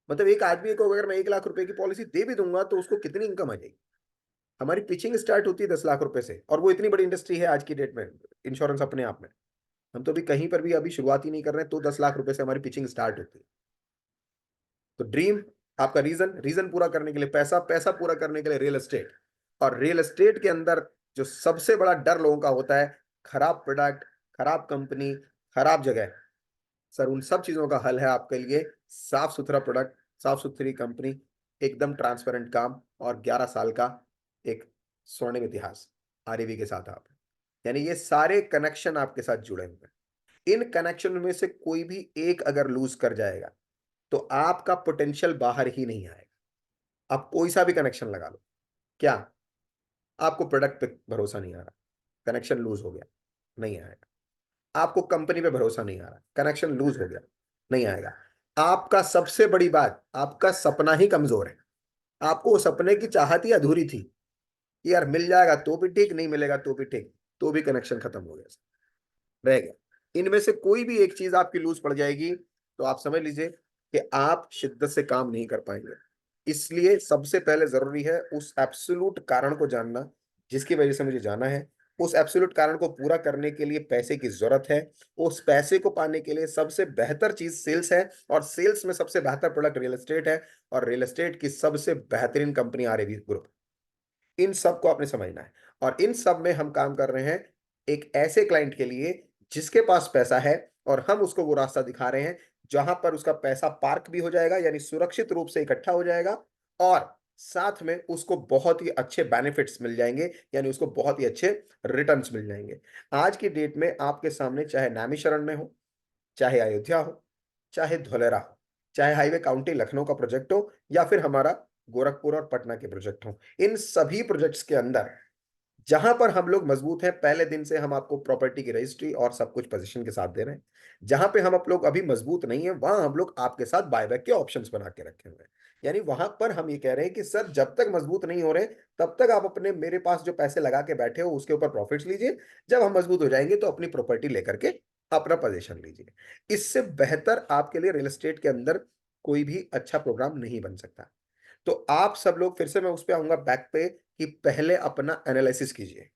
मतलब एक आदमी को अगर मैं 1 लाख रुपए की पॉलिसी दे भी दूंगा तो उसको कितनी इनकम आ जाएगी? हमारी पिचिंग स्टार्ट होती है 10 लाख रुपए से, और वो इतनी बड़ी इंडस्ट्री है आज की डेट में, इंश्योरेंस अपने आप में। हम तो अभी कहीं पर भी अभी शुरुआत ही नहीं कर रहे हैं, तो 10 लाख रुपए से हमारी पिचिंग स्टार्ट होती है। तो ड्रीम आपका, रीजन रीजन पूरा करने के लिए पैसा, पैसा पूरा करने के लिए रियल एस्टेट। और रियल एस्टेट के अंदर जो सबसे बड़ा डर लोगों का होता है, खराब प्रोडक्ट, खराब कंपनी, खराब जगह। सर उन सब चीजों का हल है आपके लिए साफ सुथरा प्रोडक्ट, साफ सुथरी कंपनी, एकदम ट्रांसपेरेंट काम और 11 साल का एक स्वर्णिम इतिहास आरईवी के साथ आप। यानी ये सारे कनेक्शन आपके साथ जुड़े हुए हैं। इन कनेक्शन में से कोई भी एक अगर लूज कर जाएगा तो आपका पोटेंशियल बाहर ही नहीं आएगा। आप कोई सा भी कनेक्शन लगा लो, क्या आपको प्रोडक्ट पे भरोसा नहीं आ रहा, कनेक्शन लूज हो गया, नहीं आएगा। आपको कंपनी पे भरोसा नहीं आ रहा, कनेक्शन लूज हो गया, नहीं आएगा। आपका सबसे बड़ी बात, आपका सपना ही कमजोर है। आपको उस सपने की चाहत ही अधूरी थी कि यार मिल जाएगा तो भी ठीक, नहीं मिलेगा तो भी ठीक, तो भी कनेक्शन खत्म हो गया, रह गया। इनमें से कोई भी एक चीज आपकी लूज पड़ जाएगी तो आप समझ लीजिए कि आप शिद्दत से काम नहीं कर पाएंगे। इसलिए सबसे पहले जरूरी है उस एब्सोल्यूट कारण को जानना जिसकी वजह से मुझे जाना है। उस एब्सोल्यूट कारण को पूरा करने के लिए पैसे की जरूरत है। उस पैसे को पाने के लिए सबसे बेहतर चीज सेल्स है, और सेल्स में सबसे बेहतर प्रोडक्ट रियल एस्टेट है, और रियल एस्टेट की सबसे बेहतरीन कंपनी आरएवी ग्रुप। इन सब को आपने समझना है। और इन सब में हम काम कर रहे हैं एक ऐसे क्लाइंट के लिए जिसके पास पैसा है, और हम उसको वो रास्ता दिखा रहे हैं जहां पर उसका पैसा पार्क भी हो जाएगा, यानी सुरक्षित रूप से इकट्ठा हो जाएगा, और साथ में उसको बहुत ही अच्छे बेनिफिट्स मिल जाएंगे, यानी उसको बहुत ही अच्छे रिटर्न्स मिल जाएंगे। आज की डेट में आपके सामने चाहे नैमिषारण्य हो, चाहे अयोध्या हो, चाहे धोलेरा हो, चाहे हाईवे काउंटी लखनऊ का प्रोजेक्ट हो, या फिर हमारा गोरखपुर और पटना के प्रोजेक्ट हो, इन सभी प्रोजेक्ट्स के अंदर जहां पर हम लोग मजबूत हैं, पहले दिन से हम आपको प्रॉपर्टी की रजिस्ट्री और सब कुछ पोजीशन के साथ दे रहे हैं। जहां पे हम आप लोग अभी मजबूत नहीं है, वहां हम लोग आपके साथ बायबैक के ऑप्शंस बना के रखे हुए हैं। यानी वहां पर हम ये कह रहे हैं कि सर जब तक मजबूत नहीं हो रहे, तब तक आप अपने मेरे पास जो पैसे लगा के बैठे हो उसके ऊपर प्रॉफिट्स लीजिए। जब हम मजबूत हो जाएंगे तो अपनी प्रॉपर्टी लेकर के अपना पोजीशन लीजिए। इससे बेहतर आपके लिए रियल एस्टेट के अंदर कोई भी अच्छा प्रोग्राम नहीं बन सकता। तो आप सब लोग, फिर से मैं उस पे आऊंगा बैक पे, कि पहले अपना एनालिसिस कीजिए।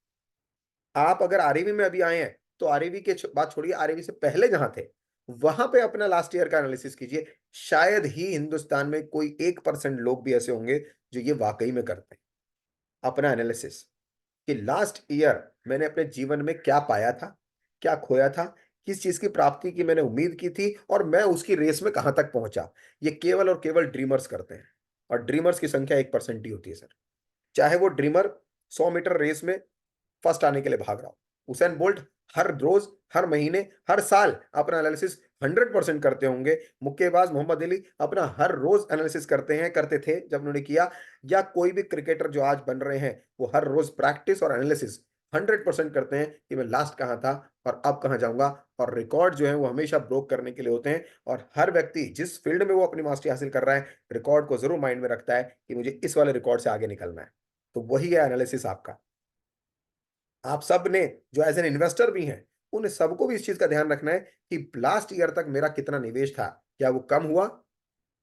आप अगर आरईवी में अभी आए हैं तो आरईवी के बात छोड़िए, आरईवी से पहले जहां थे वहां पे अपना लास्ट ईयर का एनालिसिस कीजिए। शायद ही हिंदुस्तान में कोई 1% लोग भी ऐसे होंगे जो ये वाकई में करते हैं। अपना एनालिसिस कि लास्ट ईयर मैंने अपने जीवन में क्या पाया था, क्या खोया था, किस चीज की प्राप्ति की मैंने उम्मीद की थी और मैं उसकी रेस में कहां तक पहुंचा। ये केवल और केवल ड्रीमर्स करते हैं, और ड्रीमर्स की संख्या 1% ही होती है सर। चाहे वो ड्रीमर 100 मीटर रेस में फर्स्ट आने के लिए भाग रहा हो। उसेन बोल्ट हर रोज, हर महीने, हर साल अपना एनालिसिस 100% करते होंगे। मुक्केबाज मोहम्मद अली अपना हर रोज एनालिसिस करते हैं, करते थे जब उन्होंने किया, या कोई भी क्रिकेटर जो आज बन रहे हैं, वो हर रोज प्रैक्टिस और एनालिसिस 100% करते हैं कि मैं लास्ट कहाँ था और अब कहाँ जाऊंगा। और रिकॉर्ड जो है वो हमेशा ब्रोक करने के लिए होते हैं। और हर व्यक्ति जिस फील्ड में वो अपनी मास्टरी हासिल कर रहा है, रिकॉर्ड को जरूर माइंड में रखता है कि मुझे इस वाले रिकॉर्ड से आगे निकलना है। तो वही है एनालिसिस आपका। आप सब ने जो एज एन इन्वेस्टर भी हैं, उन सबको भी इस चीज का ध्यान रखना है कि लास्ट ईयर तक मेरा कितना निवेश था, क्या वो कम हुआ,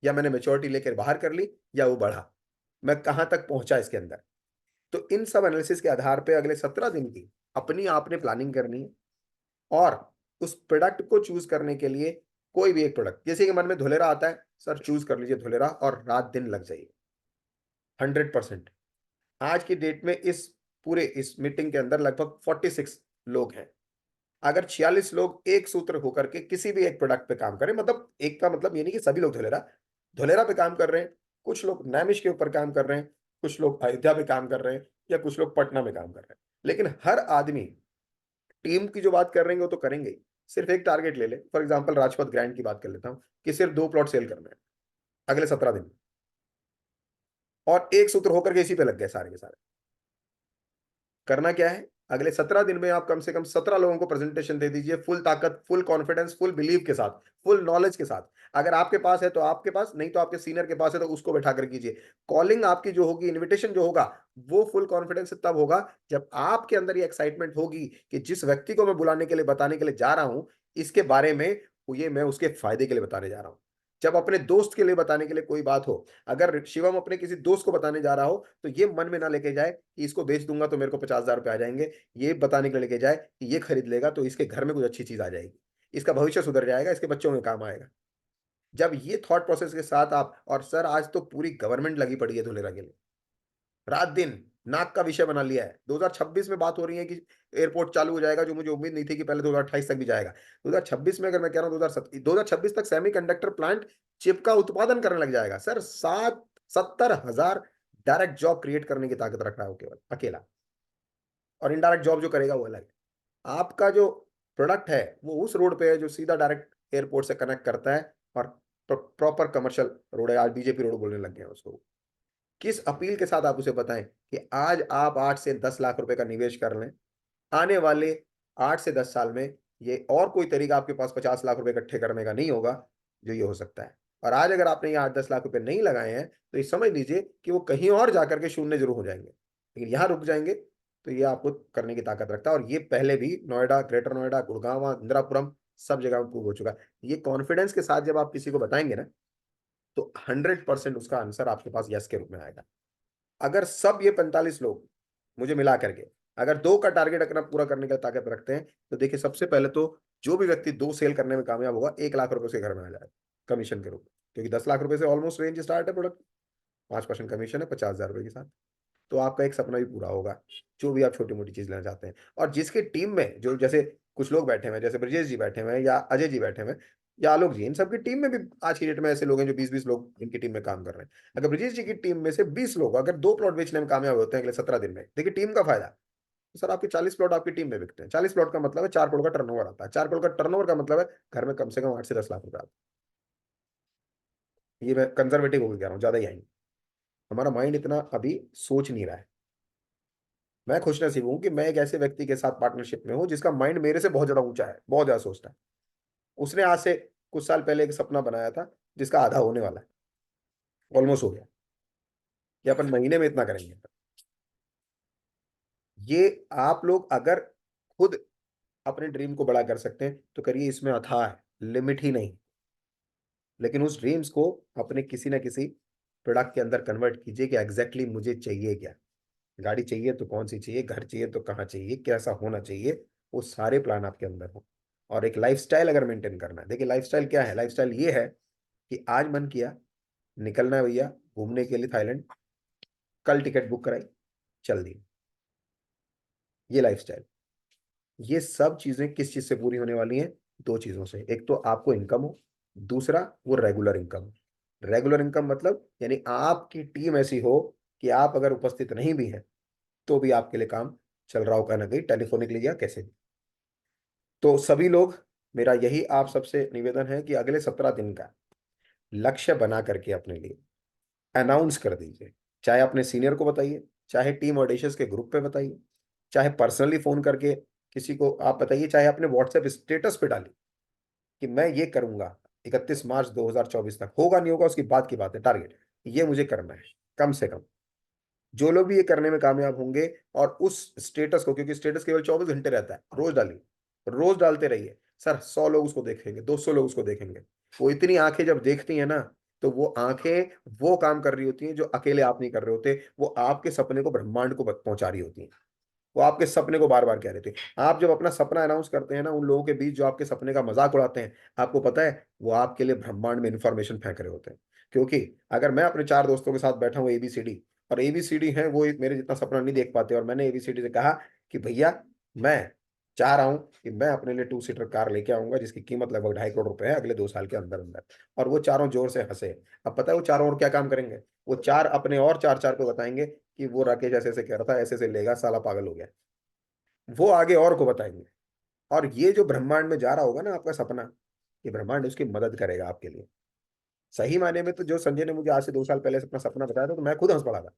या मैंने मेच्योरिटी लेकर बाहर कर ली, या वो बढ़ा, मैं कहां तक पहुंचा इसके अंदर। तो इन सब एनालिसिस के आधार पे अगले 17 दिन की अपनी आपने प्लानिंग करनी है। और उस प्रोडक्ट को चूज करने के लिए कोई भी एक प्रोडक्ट, जैसे कि मन में धुलेरा आता है, सर चूज कर लीजिए धुलेरा और रात दिन लग जाइए 100%। आज की डेट में इस मीटिंग के अंदर लगभग 46 लोग हैं। अगर 46 लोग एक सूत्र होकर के किसी भी एक प्रोडक्ट पे काम करें, मतलब एक का मतलब ये नहीं कि सभी लोग धुलेरा धुलेरा पे काम कर रहे हैं, कुछ लोग नैमिष के ऊपर काम कर रहे हैं, कुछ लोग अयोध्या पे काम कर रहे हैं, या कुछ लोग पटना में काम कर रहे हैं, लेकिन हर आदमी टीम की जो बात कर रहे हैं वो तो करेंगे ही। सिर्फ एक टारगेट ले ले, फॉर एग्जाम्पल राजपथ ग्रैंड की बात कर लेता हूँ, कि सिर्फ 2 प्लॉट सेल करना है अगले 17 दिन, और एक सूत्र होकर के इसी पे लग गए सारे के सारे। करना क्या है, अगले 17 दिन में आप कम से कम 17 लोगों को प्रेजेंटेशन दे दीजिए, फुल ताकत, फुल कॉन्फिडेंस, फुल बिलीव के साथ, फुल नॉलेज के साथ। अगर आपके पास है तो आपके पास, नहीं तो आपके सीनियर के पास है तो उसको बैठा कर कीजिए। कॉलिंग आपकी जो होगी, इनविटेशन जो होगा, वो फुल कॉन्फिडेंस से तब होगा जब आपके अंदर ये एक्साइटमेंट होगी कि जिस व्यक्ति को मैं बुलाने के लिए, बताने के लिए जा रहा हूं इसके बारे में, ये मैं उसके फायदे के लिए बताने जा रहा हूं। जब अपने दोस्त के लिए बताने के लिए कोई बात हो, अगर शिवम अपने किसी दोस्त को बताने जा रहा हो, तो ये मन में ना लेके जाए कि इसको बेच दूंगा तो मेरे को 50,000 रुपए आ जाएंगे। ये बताने के लिए लेके जाए कि ये खरीद लेगा तो इसके घर में कुछ अच्छी चीज आ जाएगी, इसका भविष्य सुधर जाएगा, इसके बच्चों में काम आएगा। जब ये थॉट प्रोसेस के साथ आप, और सर आज तो पूरी गवर्नमेंट लगी पड़ी है धुलेरा के लिए, रात दिन नाक का विषय बना लिया है। 2026 में बात हो रही है कि एयरपोर्ट चालू हो जाएगा, जो मुझे उम्मीद नहीं थी कि पहले 2028 तक भी जाएगा। 2026 में, अगर मैं कह रहा हूँ 2026 तक सेमीकंडक्टर प्लांट चिप का उत्पादन करने लग जाएगा सर। 70,000 डायरेक्ट जॉब क्रिएट करने की ताकत रख रहा है वो केवल अकेला। और इनडायरेक्ट जॉब जो करेगा वो अलग है। आपका जो प्रोडक्ट है वो उस रोड पे है जो सीधा डायरेक्ट एयरपोर्ट से कनेक्ट करता है, और प्रॉपर कमर्शियल रोड है, आज बीजेपी रोड बोलने लग गए हैं उसको। किस अपील के साथ आप उसे बताएं कि आज आप 8 से 10 लाख रुपए का निवेश कर लें, आने वाले 8 से 10 साल में ये और कोई तरीका आपके पास 50 लाख रुपए इकट्ठे करने का नहीं होगा जो ये हो सकता है। और आज अगर आपने ये 8-10 लाख रुपए नहीं लगाए हैं तो ये समझ लीजिए कि वो कहीं और जाकर के शून्य जरूर हो जाएंगे, लेकिन यहाँ रुक जाएंगे। तो ये आपको करने की ताकत रखता है, और ये पहले भी नोएडा, ग्रेटर नोएडा, गुड़गांव, इंदिरापुरम, सब जगह में प्रूव हो चुका है। ये कॉन्फिडेंस के साथ जब आप किसी को बताएंगे ना, तो 100% उसका आंसर आपके पास यस के रूप में आएगा। अगर सब ये 45 लोग मुझे मिला करके अगर 2 का टारगेट अपना पूरा करने का ताकत रखते हैं, तो देखिए सबसे पहले तो जो भी व्यक्ति 2 सेल करने में कामयाब होगा, 1 लाख रुपए उसके घर में आ जाएगा कमीशन के रूप में, क्योंकि 10 लाख रुपए से ऑलमोस्ट रेंज स्टार्ट है प्रोडक्ट। 5% कमीशन है 50,000 रुपए के साथ। तो आपका एक सपना भी पूरा होगा, जो भी आप छोटी मोटी चीज लेना चाहते हैं। और जिसकी टीम में जो, जैसे कुछ लोग बैठे हुए हैं, जैसे ब्रजेश जी बैठे हुए हैं, या अजय जी बैठे हुए हैं, या आलोक जी, इन सबकी टीम में भी आज की डेट में ऐसे लोग हैं जो 20-20 लोग इनकी टीम में काम कर रहे हैं। अगर ब्रजेश जी की टीम में से 20 लोग अगर 2 प्लॉट बेचने में कामयाब होते हैं अगले 17 दिन में, देखिए टीम का फायदा। तो सर आपके 40 प्लॉट आपकी टीम में बिकते हैं। 40 प्लॉट का मतलब है 4 करोड़ का टर्नओवर आता है। 4 करोड़ का टर्नओवर का मतलब है घर में कम से कम 8 से 10 लाख रुपए आता है। ये मैं कंजर्वेटिव होकर कह रहा हूँ, ज्यादा ही आएंगे। हमारा माइंड इतना अभी सोच नहीं रहा है। मैं खुश नसीब हूं कि मैं एक ऐसे व्यक्ति के साथ पार्टनरशिप में हूं जिसका माइंड मेरे से बहुत ज्यादा ऊंचा है, बहुत ज्यादा सोचता है। उसने आज से कुछ साल पहले एक सपना बनाया था जिसका आधा होने वाला है, ऑलमोस्ट हो गया, कि अपन महीने में इतना करेंगे। ये आप लोग अगर खुद अपने ड्रीम को बड़ा कर सकते हैं तो करिए, इसमें अथाह है, लिमिट ही नहीं। लेकिन उस ड्रीम्स को अपने किसी ना किसी प्रोडक्ट के अंदर कन्वर्ट कीजिए कि एग्जैक्टली मुझे चाहिए क्या। गाड़ी चाहिए तो कौन सी चाहिए, घर चाहिए तो कहाँ चाहिए, कैसा होना चाहिए, वो सारे प्लान आपके अंदर हो। और एक लाइफस्टाइल अगर मेंटेन करना है, देखिए लाइफस्टाइल क्या है, लाइफस्टाइल ये है कि आज मन किया निकलना है भैया घूमने के लिए थाईलैंड, कल टिकट बुक कराई, चल दी। ये लाइफस्टाइल, ये सब चीजें किस चीज से पूरी होने वाली हैं, दो चीजों से, एक तो आपको इनकम हो, दूसरा वो रेगुलर इनकम। रेगुलर इनकम मतलब यानी आपकी टीम ऐसी हो कि आप अगर उपस्थित नहीं भी हैं तो भी आपके लिए काम चल रहा हो, कहीं ना कहीं टेलीफोनिकली या कैसे भी। तो सभी लोग, मेरा यही आप सबसे निवेदन है कि अगले 17 दिन का लक्ष्य बना करके अपने लिए अनाउंस कर दीजिए। चाहे अपने सीनियर को बताइए, चाहे टीम ऑडिशंस के ग्रुप पे बताइए, चाहे पर्सनली फोन करके किसी को आप बताइए, चाहे अपने व्हाट्सएप स्टेटस पे डालिए कि मैं ये करूंगा 31 मार्च 2024 तक। होगा नहीं होगा उसकी बात की बात है, टारगेट ये मुझे करना है। कम से कम जो लोग भी ये करने में कामयाब होंगे और उस स्टेटस को, क्योंकि स्टेटस केवल 24 घंटे रहता है, रोज डालिए, रोज डालते रहिए। सर 100 लोग उसको देखेंगे, 200 लोग उसको देखेंगे। वो इतनी आंखें जब देखती हैं ना, तो वो आंखें वो काम कर रही होती हैं जो अकेले आप नहीं कर रहे होते, वो आपके सपने को ब्रह्मांड को पहुंचा रही होती हैं। वो आपके सपने को बार बार कह रहे थे। आप जब अपना सपना अनाउंस करते हैं ना, उन लोगों के बीच जो आपके सपने का मजाक उड़ाते हैं, आपको पता है वो आपके लिए ब्रह्मांड में इंफॉर्मेशन फेंक रहे होते हैं। क्योंकि अगर मैं अपने चार दोस्तों के साथ बैठा हूँ एबीसीडी, और एबीसीडी है वो मेरे जितना सपना नहीं देख पाते, और मैंने एबीसीडी से कहा कि भैया मैं चाह रहा हूं कि मैं अपने लिए 2 सीटर कार लेके आऊंगा जिसकी कीमत लगभग 2.5 करोड़ रुपए है अगले 2 साल के अंदर अंदर। और वो चारों जोर से हंसे। अब पता है वो चारों और क्या काम करेंगे? वो चार अपने और चार चार को बताएंगे कि वो राकेश ऐसे ऐसे कह रहा था, ऐसे ऐसे लेगा, साला पागल हो गया। वो आगे और को बताएंगे। और ये जो ब्रह्मांड में जा रहा होगा ना आपका सपना, ये ब्रह्मांड उसकी मदद करेगा आपके लिए। सही मायने में तो जो संजय ने मुझे आज से 2 साल पहले अपना सपना बताया था, तो मैं खुद हंस पड़ा था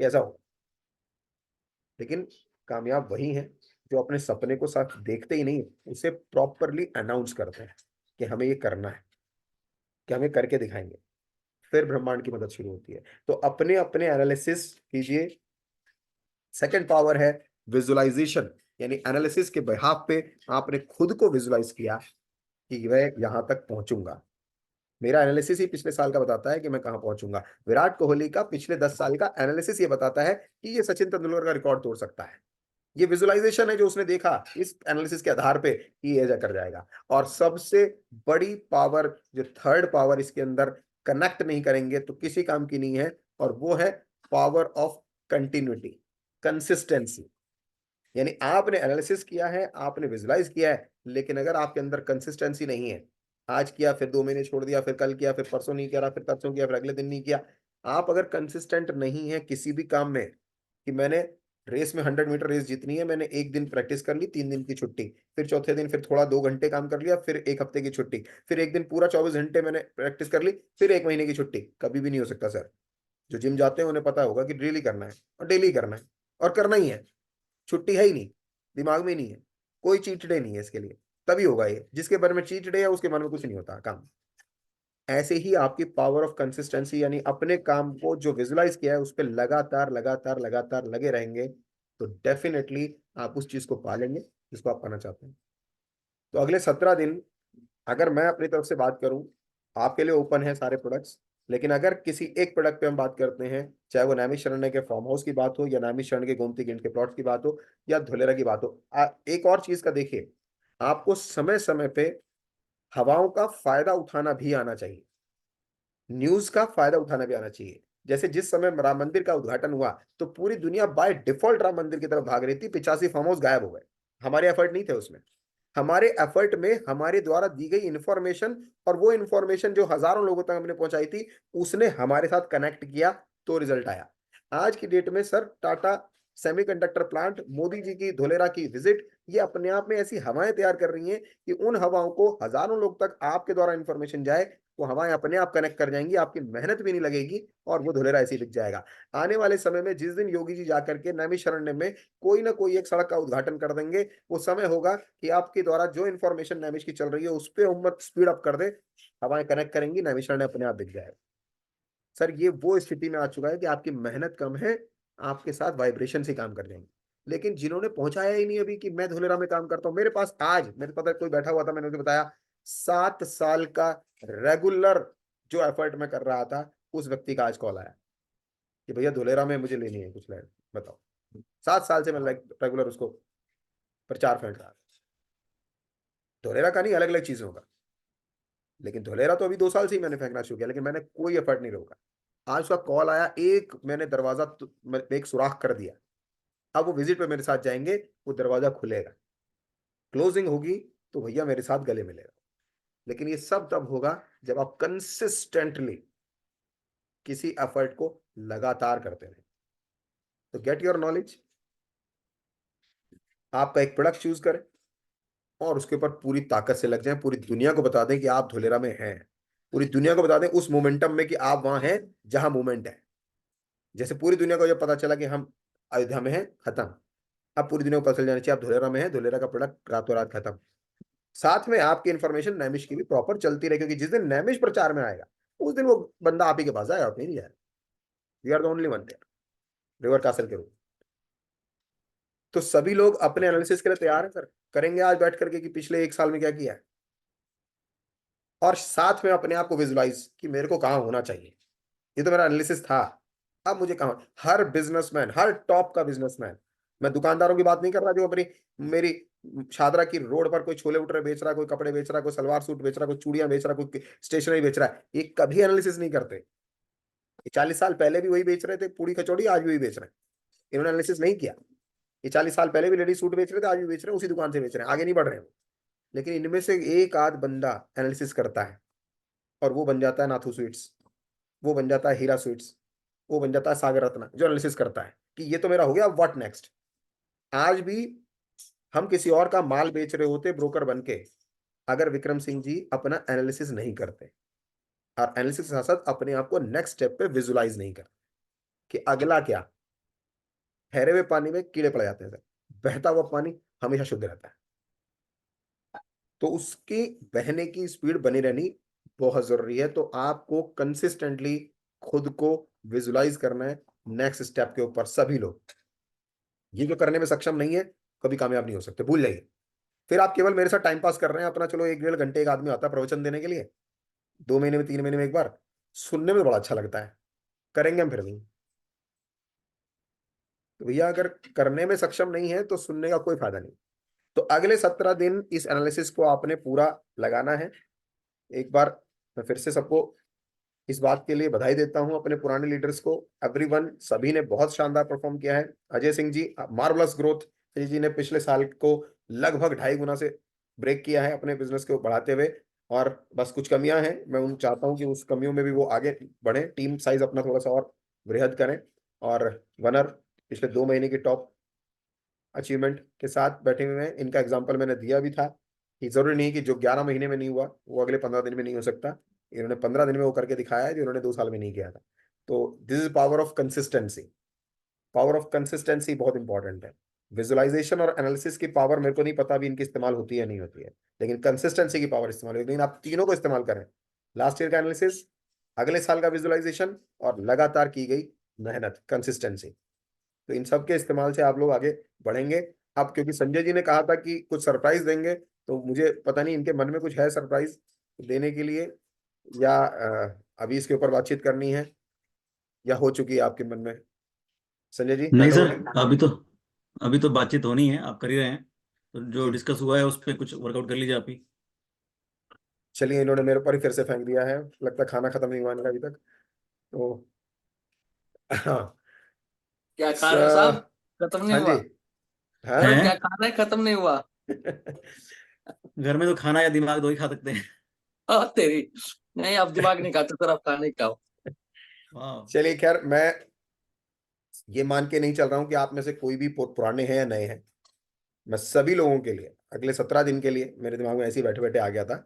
कि ऐसा हो। लेकिन कामयाब वही है जो अपने सपने को साथ देखते ही नहीं, उसे प्रॉपरली अनाउंस करते हैं कि हमें ये करना है, कि हमें करके दिखाएंगे। फिर ब्रह्मांड की मदद शुरू होती है। तो अपने अपने एनालिसिस कीजिए। सेकंड पावर है विजुअलाइजेशन, यानी एनालिसिस के बिहाफ पे आपने खुद को विजुअलाइज किया कि मैं यहां तक पहुंचूंगा। मेरा एनालिसिस ही पिछले साल का बताता है कि मैं कहां पहुंचूंगा। विराट कोहली का पिछले 10 साल का एनालिसिस ये बताता है कि ये सचिन तेंदुलकर का रिकॉर्ड तोड़ सकता है। ये विजुअलाइजेशन है जो उसने देखा इस एनालिसिस के आधार पे कि ये कर जाएगा। और सबसे बड़ी पावर, जो थर्ड पावर इसके अंदर कनेक्ट नहीं करेंगे तो किसी काम की नहीं है, और वो है पावर ऑफ कंटिन्यूटी, कंसिस्टेंसी। यानी आपने एनालिसिस किया है, आपने विजुलाइज किया है, लेकिन अगर आपके अंदर कंसिस्टेंसी नहीं है, आज किया फिर 2 महीने छोड़ दिया, फिर कल किया, फिर परसों नहीं किया, फिर परसों किया, फिर अगले दिन नहीं किया। आप अगर कंसिस्टेंट नहीं है किसी भी काम में, कि मैंने रेस में 100 मीटर रेस जीतनी है, मैंने एक दिन प्रैक्टिस कर ली, 3 दिन की छुट्टी, फिर चौथे दिन फिर थोड़ा 2 घंटे काम कर लिया, फिर एक हफ्ते की छुट्टी, फिर एक दिन पूरा 24 घंटे मैंने प्रैक्टिस कर ली, फिर 1 महीने की छुट्टी, कभी भी नहीं हो सकता सर। जो जिम जाते हैं उन्हें पता होगा कि डेली करना है, और डेली करना है, और करना ही है। छुट्टी है ही नहीं, दिमाग में ही नहीं है, कोई चीट डे नहीं है इसके लिए। तभी होगा ये, जिसके बारे में चीट डे है उसके मन में कुछ नहीं होता काम। ऐसे ही आपकी पावर ऑफ कंसिस्टेंसी, यानी अपने काम को जो विजुलाइज किया है उस पर लगातार लगातार लगातार लगे रहेंगे, तो डेफिनेटली आप उस चीज को पालेंगे जिसको आप पाना चाहते हैं। तो अगले 17 दिन, अगर मैं अपनी तरफ से बात करूं, आपके लिए ओपन है सारे प्रोडक्ट्स। लेकिन अगर किसी एक प्रोडक्ट पे हम बात करते हैं, चाहे वो नैमिषारण्य के फार्म हाउस की बात हो, या नैमिषारण्य के गोमती गिंड के प्लॉट्स की बात हो, या धुलेरा की बात हो, एक और चीज का देखिए, आपको समय समय पे हवाओं का फायदा उठाना भी आना चाहिए, न्यूज का फायदा उठाना भी आना चाहिए। जैसे जिस समय राम मंदिर का उद्घाटन हुआ, तो पूरी दुनिया बाय डिफॉल्ट राम मंदिर की तरफ भाग रही थी, 85 फार्म हाउस गायब हो गए। हमारे एफर्ट नहीं थे उसमें। हमारे एफर्ट में हमारे द्वारा दी गई इंफॉर्मेशन, और वो इंफॉर्मेशन जो हजारों लोगों तक हमने पहुंचाई थी, उसने हमारे साथ कनेक्ट किया, तो रिजल्ट आया। आज की डेट में sir Tata semiconductor plant, Modi ji की धोलेरा की विजिट, ये अपने आप में ऐसी हवाएं तैयार कर रही हैं कि उन हवाओं को हजारों लोग तक आपके द्वारा इंफॉर्मेशन जाए, वो हवाएं अपने आप कनेक्ट कर जाएंगी, आपकी मेहनत भी नहीं लगेगी, और वो धुलेरा ऐसे ही दिख जाएगा। आने वाले समय में जिस दिन योगी जी जाकर के नैमिषारण्य में कोई ना कोई एक सड़क का उद्घाटन कर देंगे, वो समय होगा कि आपके द्वारा जो इन्फॉर्मेशन नैमिष की चल रही है उस पर उम्मत स्पीड अप कर दे, हवाएं कनेक्ट करेंगी, नैमिषारण्य अपने आप दिख जाएगा। सर ये वो स्थिति में आ चुका है कि आपकी मेहनत कम है, आपके साथ वाइब्रेशन से काम कर जाएंगे। लेकिन जिन्होंने पहुंचाया ही नहीं अभी कि मैं धुलेरा में काम करता हूं, मेरे पास आज मेरे पता कोई बैठा हुआ था, मैंने उसे बताया 7 साल का रेगुलर जो एफर्ट मैं कर रहा था, उस व्यक्ति का आज कॉल आया कि भैया धुलेरा में मुझे लेनी है कुछ लैंड, बताओ। 7 साल से मैं रेगुलर उसको प्रचार फेंक रहा था, धुलेरा का नहीं, अलग अलग चीजों का। लेकिन धुलेरा तो अभी 2 साल से ही मैंने फेंकना शुरू किया, लेकिन मैंने कोई एफर्ट नहीं रोका। आज उसका कॉल आया, एक मैंने दरवाजा एक सुराख कर दिया। अब वो विजिट पे मेरे साथ जाएंगे, वो दरवाजा खुलेगा, क्लोजिंग होगी, तो भैया मेरे साथ गले मिले रहो। लेकिन ये सब तब होगा जब आप कंसिस्टेंटली किसी एफर्ट को लगातार करते रहे। तो गेट योर नॉलेज, आपका एक प्रोडक्ट चूज करें और उसके ऊपर पूरी ताकत से लग जाएं, पूरी दुनिया को बता दें कि आप धुलेरा में हैं, पूरी दुनिया को बता दें उस मोमेंटम में कि आप वहां हैं जहां मोमेंट है। जैसे पूरी दुनिया को जब पता चला कि हम अयोध्या में हैं, खत्म। अब पूरी दुनिया को पता चल जाना चाहिए आप धुलेरा में हैं, धुलेरा का प्रोडक्ट रातों रात खत्म। साथ में आपकी इन्फॉर्मेशन नैमिष की भी प्रॉपर चलती रहे, क्योंकि जिस दिन नैमिष प्रचार में आएगा उस दिन वो बंदा आप ही के पास आएगा, और नहीं जाएगा। We are the only one there, river castle के रूप। तो सभी लोग अपने एनालिसिस के लिए तैयार है सर, करेंगे आज बैठ करके कि पिछले 1 साल में क्या किया है, और साथ में अपने आप को विजुलाइज कि मेरे को कहाँ होना चाहिए। ये तो मेरा एनालिसिस था, अब मुझे कहाँ। हर बिजनेसमैन, हर टॉप का बिजनेसमैन, मैं दुकानदारों की बात नहीं कर रहा जो अपनी मेरी शादरा की रोड पर कोई छोले भटूरे बेच रहा है, कोई कपड़े बेच रहा है, कोई सलवार सूट बेच रहा है, कोई चूड़ियां बेच रहा है, कोई स्टेशनरी बेच रहा है, ये कभी एनालिसिस नहीं करते। 40 साल पहले भी वही बेच रहे थे पूड़ी कचौड़ी, आज भी वही बेच रहे हैं। इन्होंने एनालिसिस नहीं किया। ये 40 साल पहले भी लेडी सूट बेच रहे थे, आज भी बेच रहे हैं, उसी दुकान से बेच रहे हैं, आगे नहीं बढ़ रहे हैं। लेकिन इनमें से एक आध बंदा एनालिसिस करता है और वो बन जाता है नाथू स्वीट्स, वो बन जाता है हीरा स्वीट्स, वो बन जाता है सागर रत्ना, जो एनालिसिस करता है कि ये तो मेरा हो गया, व्हाट नेक्स्ट। आज भी हम किसी और का माल बेच रहे होते ब्रोकर बन के, अगर विक्रम सिंह जी अपना एनालिसिस नहीं करते और एनालिसिस के साथ साथ अपने आप को नेक्स्ट स्टेप पे विजुलाइज नहीं करते कि अगला क्या। ठहरे हुए पानी में कीड़े पड़ जाते हैं सर, बहता हुआ पानी हमेशा शुद्ध रहता है। तो उसकी बहने की स्पीड बनी रहनी बहुत जरूरी है। तो आपको कंसिस्टेंटली खुद को विजुलाइज करना है नेक्स्ट स्टेप के ऊपर। सभी लोग ये जो करने में सक्षम नहीं है कभी कामयाब नहीं हो सकते, भूल जाइए। फिर आप केवल मेरे साथ टाइम पास कर रहे हैं अपना, चलो 1 डेढ़ घंटे एक आदमी आता है प्रवचन देने के लिए, 2 महीने में 3 महीने में एक बार, सुनने में बड़ा अच्छा लगता है, करेंगे हम फिर नहीं। तो भैया अगर करने में सक्षम नहीं है तो सुनने का कोई फायदा नहीं। तो अगले 17 दिन इस एनालिसिस को आपने पूरा लगाना है। एक बार मैं फिर से सबको इस बात के लिए बधाई देता हूं, अपने पुराने लीडर्स को, एवरीवन, सभी ने बहुत शानदार परफॉर्म किया है। अजय सिंह जी मार्वलस ग्रोथ, अजय जी ने पिछले साल को लगभग 2.5 गुना से ब्रेक किया है अपने बिजनेस को बढ़ाते हुए। और बस कुछ कमियां हैं, मैं उन चाहता हूं कि उस कमियों में भी वो आगे बढ़े, टीम साइज अपना थोड़ा सा और वृहद करें। और वनर पिछले 2 महीने की टॉप अचीवमेंट के साथ बैठे हुए हैं, इनका एग्जाम्पल मैंने दिया भी था कि जरूरी नहीं कि जो 11 महीने में नहीं हुआ वो अगले 15 दिन में नहीं हो सकता। इन्होंने 15 दिन में वो करके दिखाया है जो इन्होंने 2 साल में नहीं किया था। तो this is power of consistency. Power of consistency बहुत इंपॉर्टेंट है। विजुअलाइजेशन और एनालिसिस की पावर मेरे को नहीं पता अभी इनकी इस्तेमाल होती है नहीं होती है, लेकिन कंसिस्टेंसी की पावर इस्तेमाल होती है। लेकिन आप तीनों को इस्तेमाल करें, लास्ट ईयर का एनालिसिस, अगले साल का विजुअलाइजेशन, और लगातार की गई मेहनत, कंसिस्टेंसी। तो इन सब के इस्तेमाल से आप लोग आगे बढ़ेंगे। अब क्योंकि संजय जी ने कहा था कि कुछ सरप्राइज देंगे, तो मुझे पता नहीं इनके मन में कुछ है सरप्राइज देने के लिए, या अभी इसके ऊपर बातचीत करनी है, या हो चुकी है आपके मन में। संजय जी नहीं हैंड सर, ओवर टू। अभी तो बातचीत होनी है, आप कर ही रहे हैं। तो जो जी डिस्कस हुआ है उस पर कुछ वर्कआउट कर लीजिए आप ही। चलिए, इन्होंने मेरे ऊपर ही फिर से फेंक दिया है, लगता है खाना खत्म नहीं हुआ इनका अभी तक। तो हाँ। क्या खा रहे हैं साहब? स- खत्म नहीं हाँ जी। हुआ? हाँ। अरे हैं? क्या खा रहे हैं, खत्म नहीं हुआ? घर में तो खाना या दिमाग दो ही खा सकते हैं। तेरी। नहीं, आप दिमाग नहीं खाते सर, आप खाना ही खाओ। वाह। चलिए खैर, मैं ये मान के नहीं चल रहा हूं कि आप में से कोई भी पुराने हैं या नए हैं। मैं सभी लोगों के लिए अगले 17 दिन के लिए, मेरे दिमाग में ऐसे ही बैठे बैठे आ गया था,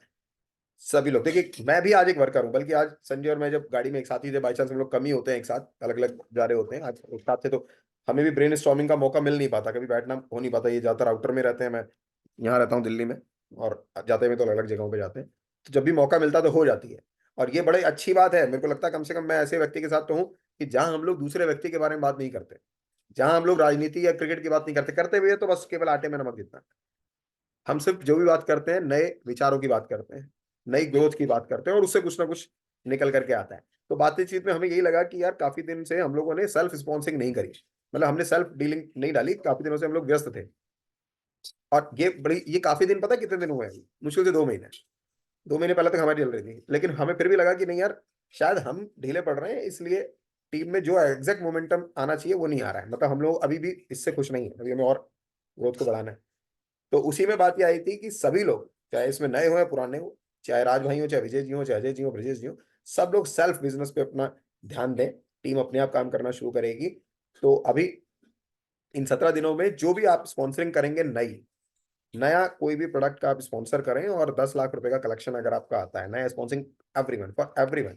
सभी लोग देखिए, मैं भी आज एक वर्कर हूँ, बल्कि आज संजय और मैं जब गाड़ी में एक साथ ही थे, बाई चांस हम लोग कम ही होते हैं, एक साथ अलग अलग जा रहे होते हैं, आज एक साथ थे, तो हमें भी ब्रेन स्टॉर्मिंग का मौका मिल नहीं पाता, कभी बैठना हो नहीं पाता। ये ज्यादातर आउटर में रहते हैं, मैं यहाँ रहता हूँ दिल्ली में, और जाते हुए तो अलग अलग जगहों पे जाते हैं। तो जब भी मौका मिलता है तो हो जाती है। और ये बड़ी अच्छी बात है, मेरे को लगता है कम से कम मैं ऐसे व्यक्ति के साथ तो हूँ कि जहां हम लोग दूसरे व्यक्ति के बारे में बात नहीं करते, जहां हम लोग राजनीति या क्रिकेट की बात नहीं करते, करते हुए तो बस केवल आटे में नमक जितना। हम सिर्फ जो भी बात करते हैं नए विचारों की बात करते हैं, नई ग्रोथ की बात करते हैं, और उससे कुछ ना कुछ निकल करके आता है। तो बातचीत में हमें यही लगा कि यार काफी दिन से हम लोगों ने सेल्फ स्पॉन्सिंग नहीं करी, मतलब हमने सेल्फ डीलिंग नहीं डाली, काफी दिनों से हम लोग व्यस्त थे। और ये काफी दिन, पता है कितने दिन हुए हैं? मुश्किल से 2 महीने। 2 महीने पहले तक हमारी चल रही थी, लेकिन हमें फिर भी लगा कि नहीं यार, शायद हम ढीले पड़ रहे हैं, इसलिए टीम में जो एग्जैक्ट मोमेंटम आना चाहिए वो नहीं आ रहा है। मतलब हम लोग अभी भी इससे खुश नहीं है, अभी हमें और ग्रोथ को बढ़ाना है। तो उसी में बात ये आई थी कि सभी लोग, चाहे इसमें नए हो या पुराने हो, चाहे राज भाई हो, चाहे विजय जी हो, चाहे अजय जी हो, ब्रजेश जी हो, सब लोग सेल्फ बिजनेस पे अपना ध्यान दें। टीम अपने आप काम करना शुरू करेगी। तो अभी इन 17 दिनों में जो भी आप स्पॉन्सरिंग करेंगे, नया कोई भी प्रोडक्ट का आप स्पॉन्सर करें, और 10 लाख रुपए का कलेक्शन अगर आपका आता है, नया स्पॉन्सरिंग, एवरीवन, फॉर एवरीवन,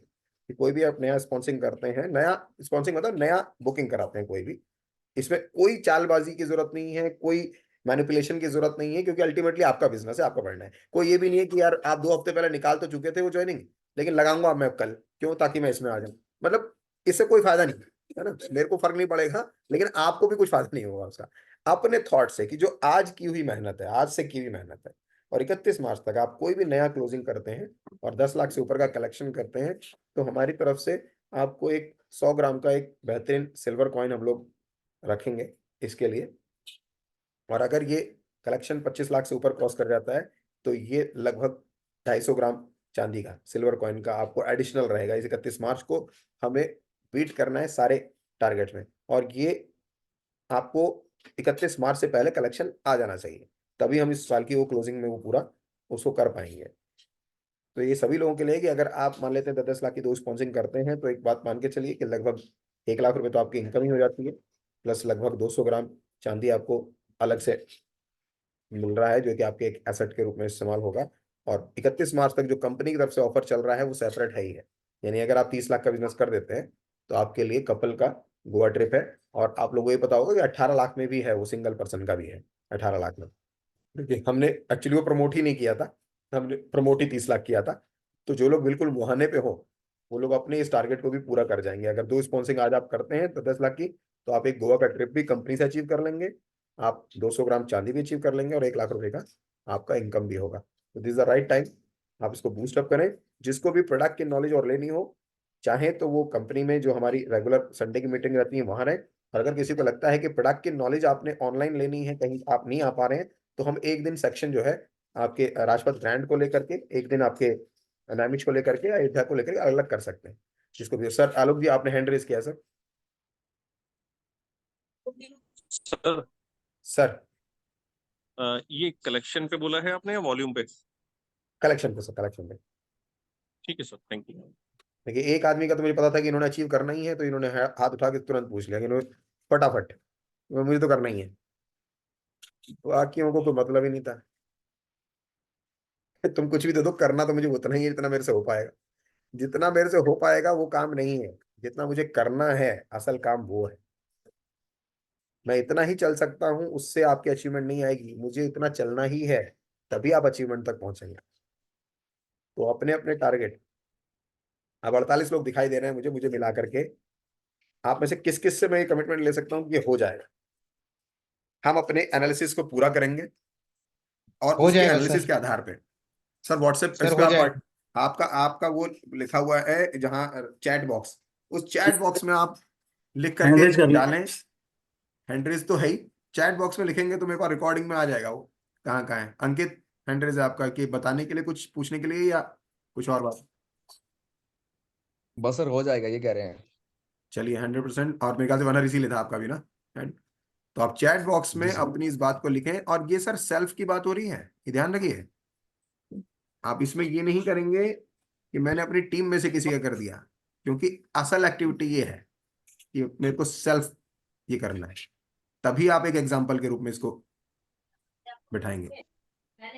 कोई भी आप नया स्पॉन्सरिंग करते हैं, नया स्पॉन्सरिंग मतलब नया बुकिंग कराते हैं कोई भी, इसमें कोई चालबाजी की जरूरत नहीं है, कोई मैनिपुलेशन की जरूरत नहीं है, क्योंकि अल्टीमेटली आपका बिजनेस है, आपका बढ़ना है। कोई ये भी नहीं है कि यार आप 2 हफ्ते पहले निकाल तो चुके थे वो ज्वाइनिंग, लेकिन लगाऊंगा मैं कल, क्यों, ताकि मैं इसमें आ जाऊं। मतलब इससे कोई फायदा नहीं है ना, मेरे को फर्क नहीं पड़ेगा, लेकिन आपको भी कुछ फायदा नहीं होगा उसका। अपने थॉट से कि जो आज की हुई मेहनत है, आज से की हुई मेहनत है, और 31 मार्च तक आप कोई भी नया क्लोजिंग करते हैं और 10 लाख से ऊपर का कलेक्शन करते हैं, तो हमारी तरफ से आपको एक 100 ग्राम का एक बेहतरीन सिल्वर कॉइन हम लोग रखेंगे इसके लिए। और अगर ये कलेक्शन 25 लाख से ऊपर क्रॉस कर जाता है, तो ये लगभग 250 ग्राम चांदी का सिल्वर कॉइन का आपको एडिशनल रहेगा। इस 31 मार्च को हमें बीट करना है सारे टारगेट में, और ये आपको 31 मार्च से पहले कलेक्शन आ जाना चाहिए, तभी हम इस साल की वो क्लोजिंग में वो पूरा उसको कर पाएंगे। तो ये सभी लोगों के लिए कि अगर आप मान लेते हैं 10-10 लाख की 2 स्पॉन्सिंग करते हैं, तो एक बात मान के चलिए कि लगभग 1 लाख रुपए तो आपकी इनकम ही हो जाती है, प्लस लगभग 200 ग्राम चांदी आपको अलग से मिल रहा है, जो कि आपके एक एसेट के रूप में इस्तेमाल होगा। और 31 मार्च तक जो कंपनी की तरफ से ऑफर चल रहा है वो सेपरेट है ही है, यानी अगर आप 30 लाख का बिजनेस कर देते हैं, तो आपके लिए कपल का गोवा ट्रिप है। और आप लोगों को ये पता होगा कि 18 लाख में भी है, वो सिंगल पर्सन का भी है 18 लाख में। देखिए हमने एक्चुअली वो प्रमोट ही नहीं किया था, हमने प्रमोट ही 30 लाख किया था। तो जो लोग बिल्कुल मुहाने पे हो, वो लोग अपने इस टारगेट को भी पूरा कर जाएंगे। अगर 2 स्पॉन्सिंग आज आप करते हैं तो 10 लाख की, तो आप एक गोवा का ट्रिप भी कंपनी से अचीव कर लेंगे, आप 200 ग्राम चांदी भी अचीव कर लेंगे, और 1 लाख रुपए का आपका इनकम भी होगा। तो this is the right time, आप इसको बूस्ट अप करें। जिसको भी प्रोडक्ट की नॉलेज और लेनी हो, चाहे तो वो कंपनी में जो हमारी रेगुलर संडे की मीटिंग रहती है वहां रहे, और अगर किसी को लगता है कि प्रोडक्ट की नॉलेज आपने ऑनलाइन लेनी है, कहीं आप नहीं आ पा रहे हैं, तो हम एक दिन सेक्शन जो है आपके राजपथ ग्रैंड को लेकर के, एक दिन आपके नैमिष को लेकर के, अयोध्या को लेकर के अलग अलग कर सकते हैं। जिसको भी सर, आलोक जी आपने हैंड रेज किया सर। सर सर ये कलेक्शन पे बोला है आपने या वॉल्यूम पे? कलेक्शन पे सर, कलेक्शन पे। ठीक है सर, थैंक यू। देखिए एक आदमी का तो मुझे पता था कि इन्होंने अचीव करना ही है, तो इन्होंने हाथ उठा के तुरंत पूछ लिया कि इन्होंने फटाफट, मुझे तो करना ही है, बाकियों को कोई मतलब ही नहीं था। तुम कुछ भी दे दो, करना तो मुझे उतना ही है जितना मेरे से हो पाएगा। जितना मेरे से हो पाएगा वो काम नहीं है, जितना मुझे करना है असल काम वो है। मैं इतना ही चल सकता हूं, उससे आपकी अचीवमेंट नहीं आएगी, मुझे इतना चलना ही है, तभी आप अचीवमेंट तक पहुंचेंगे। तो अपने अपने टारगेट, अब 48 लोग दिखाई दे रहे हैं मुझे मुझे मिला करके, आप में से किस किस से मैं ये कमिटमेंट ले सकता हूँ कि ये हो जाएगा। हम अपने एनालिसिस को पूरा करेंगे, और हो उसके जाएगा एनालिसिस सर। के आधार पे सर व्हाट्सएप सर इस पे हो आप जाएगा। आपका आपका वो लिखा हुआ है जहाँ चैट बॉक्स, उस चैट बॉक्स में आप लिख हैंड करके रेज कर लो। डालें। हैंड्रेज तो है ही, चैट बॉक्स में लिखेंगे तो मेरे पास रिकॉर्डिंग में आ जाएगा वो कहाँ कहाँ है। अंकित, हैंड्रेज है आपका, कि बताने के लिए, कुछ पूछने के लिए, या कुछ और बात? बस सर हो जाएगा, ये कह रहे हैं। चलिए 100%, और मेरे ख्याल से वनर इसीलिए था आपका भी ना। तो आप चैट बॉक्स में जी सर। अपनी इस बात को लिखें। और ये सर सेल्फ की बात हो रही है, ये ध्यान रखिए। आप इसमें ये नहीं करेंगे कि मैंने अपनी टीम में से किसी का कर दिया, क्योंकि असल एक्टिविटी ये है कि मेरे को सेल्फ ये करना है, तभी आप एक एग्जाम्पल के रूप में इसको बिठाएंगे।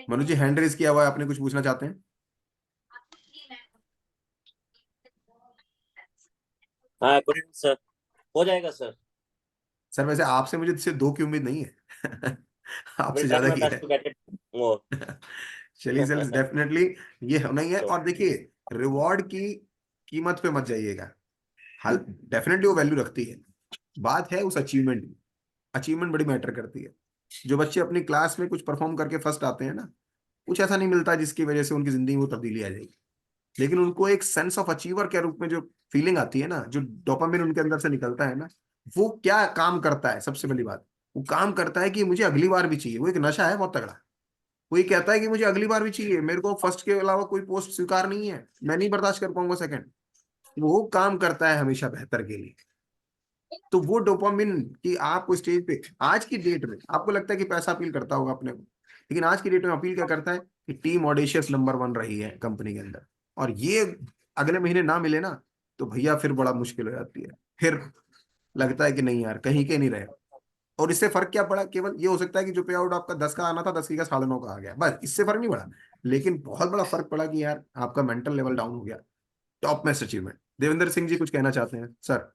मनु जी हैंड रेज किया हुआ है, आपने कुछ पूछना चाहते हैं? हाँ, गुड इवनिंग सर। हो जाएगा सर। सर वैसे आपसे मुझे सिर्फ 2 की उम्मीद नहीं है आपसे विल ट्राई ज्यादा माय की बेस्ट है। To get it more. चलिए सर, डेफिनेटली ये होना ही है। और देखिए रिवॉर्ड की कीमत पे मत जाइएगा, हाल डेफिनेटली वो वैल्यू रखती है, बात है उस अचीवमेंट की। अचीवमेंट बड़ी मैटर करती है। जो बच्चे अपनी क्लास में कुछ परफॉर्म करके फर्स्ट आते हैं ना, कुछ ऐसा नहीं मिलता जिसकी वजह से उनकी जिंदगी में वो तब्दीली आ जाएगी, लेकिन उनको एक सेंस ऑफ अचीवर के रूप में जो फीलिंग आती है ना, जो डोपामिन उनके अंदर से निकलता है ना, वो क्या काम करता है, सबसे बड़ी बात, वो काम करता है कि मुझे अगली बार भी चाहिए। वो एक नशा है बहुत तगड़ा। वो ये कहता है कि मुझे अगली बार भी चाहिए, मेरे को फर्स्ट के अलावा कोई पोस्ट स्वीकार नहीं है, मैं नहीं बर्दाश्त कर पाऊंगा सेकंड। वो काम करता है हमेशा बेहतर के लिए। तो वो डोपामिन कि आप स्टेज पे आज की डेट में आपको लगता है कि पैसा अपील करता होगा अपने को, लेकिन आज की डेट में अपील क्या करता है कि टीम ऑडेशियस नंबर 1 रही है कंपनी के अंदर, और ये अगले महीने ना मिले ना तो भैया फिर बड़ा मुश्किल हो जाती है, फिर लगता है कि नहीं यार कहीं के नहीं रहे। और इससे फर्क क्या पड़ा, केवल ये हो सकता है कि जो पे आउट आपका 10 का आना था 10 की का 9.5 का आ गया, बस इससे फर्क नहीं पड़ा। लेकिन बहुत बड़ा फर्क पड़ा कि यार आपका मेंटल लेवल डाउन हो गया। Top match achievement. Devendra Singh ji कुछ कहना चाहते हैं सर?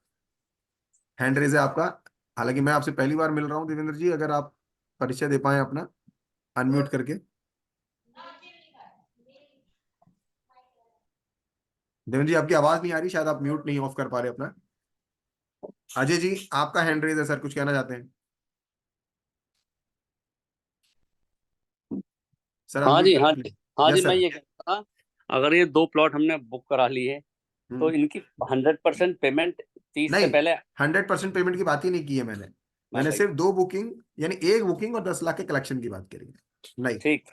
हैंड रेज है आपका। हालांकि मैं आपसे पहली बार मिल रहा हूं देवेंद्र जी, अगर आप परिचय दे पाए अपना अनम्यूट करके। देवेंद्र जी आपकी आवाज नहीं आ रही, शायद आप म्यूट नहीं ऑफ कर पा रहे अपना। अजय जी आपका हैंड रेज है सर, कुछ कहना चाहते हैं सर? हाँ जी, अनम्यूट हाँ कर। जी, हाँ जी, यस मैं सर। ये कह रहा था, अगर ये 2 प्लॉट हमने बुक करा लिए तो इनकी 100% पेमेंट 30 से नहीं, पहले 100% पेमेंट की बात ही नहीं की है मैंने। मैंने अच्छा, सिर्फ 2 बुकिंग, यानी 1 बुकिंग और 10 लाख के कलेक्शन की बात करी है। नहीं, ठीक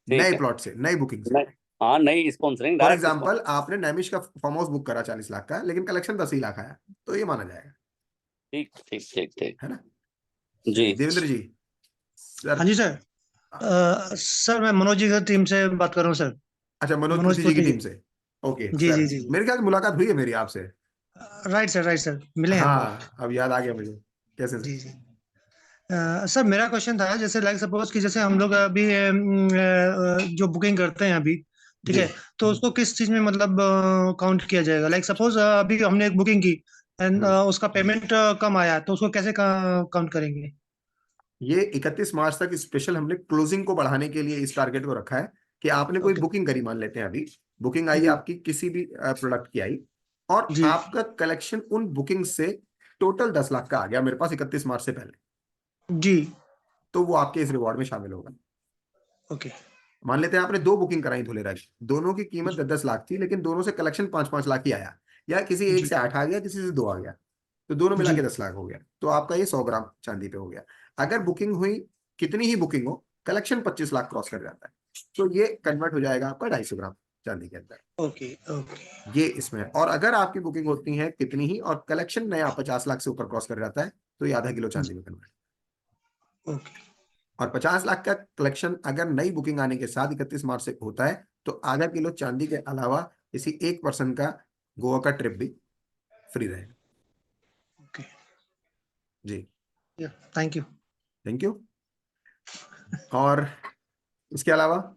नए ठीक है। प्लॉट से, नई बुकिंग से। नहीं, हाँ, नहीं स्पॉन्सरिंग, फॉर डायरेक्ट एग्जाम्पल आपने नैमिष का फार्म हाउस बुक करा 40 लाख का, लेकिन कलेक्शन 10 ही लाख आया, तो ये माना जाएगा, ठीक ठीक ठीक ठीक। है ना? जी, चलिए देवेंद्र जी सर। हाँ जी सर। सर मैं मनोज जी की टीम से बात कर रहा हूँ सर। अच्छा, मनोज मनोज पूर्थी जी की पूर्थी जी। टीम से। ओके जी सर, जी जी। मेरे ख्याल से मुलाकात हुई है मेरी आपसे। राइट सर मिले हैं हम लोग। हाँ अब याद आ गया मुझे। कैसे सर? जी जी। सर मेरा क्वेश्चन था, जैसे लाइक सपोज कि जैसे हम लोग अभी जो बुकिंग करते हैं अभी, ठीक जी है, तो उसको किस चीज में मतलब काउंट किया जाएगा? लाइक सपोज अभी हमने एक बुकिंग की एंड उसका पेमेंट कम आया, तो उसको कैसे काउंट करेंगे? ये 31 मार्च तक स्पेशल हमने क्लोजिंग को बढ़ाने के लिए इस टारगेट को रखा है कि आपने कोई ओके। बुकिंग करी, मान लेते हैं अभी बुकिंग आई जी आपकी किसी भी प्रोडक्ट की आई, और जी आपका कलेक्शन उन बुकिंग से टोटल 10 लाख का आ गया मेरे पास 31 मार्च से पहले, जी। तो वो आपके इस रिवॉर्ड में शामिल होगा। ओके। मान लेते हैं आपने 2 बुकिंग कराई धुलेरा की, दोनों की कीमत 10-10 लाख थी, लेकिन दोनों से कलेक्शन 5-5 लाख ही आया, या किसी एक जी से 8 आ गया, किसी से 2 आ गया, तो दोनों मिला जी। के 10 लाख हो गया, तो आपका ये 100 ग्राम चांदी पे हो गया। अगर बुकिंग हुई, कितनी ही बुकिंग हो, कलेक्शन 25 लाख क्रॉस कर जाता है, तो ये कन्वर्ट हो जाएगा आपका 250 ग्राम चांदी के अंदर। Okay okay. ये इसमें है। और अगर आपकी बुकिंग होती है कितनी ही और कलेक्शन नया 50 लाख से ऊपर क्रॉस कर जाता है, तो ये आधा किलो चांदी में कन्वर्ट। ओके। और 50 लाख का कलेक्शन अगर नई बुकिंग आने के साथ 31 मार्च से होता है, तो आधा किलो चांदी के अलावा किसी एक पर्सन का गोवा का ट्रिप भी फ्री रहेगा। ओके। जी थैंक यू। Thank you. और इसके अलावा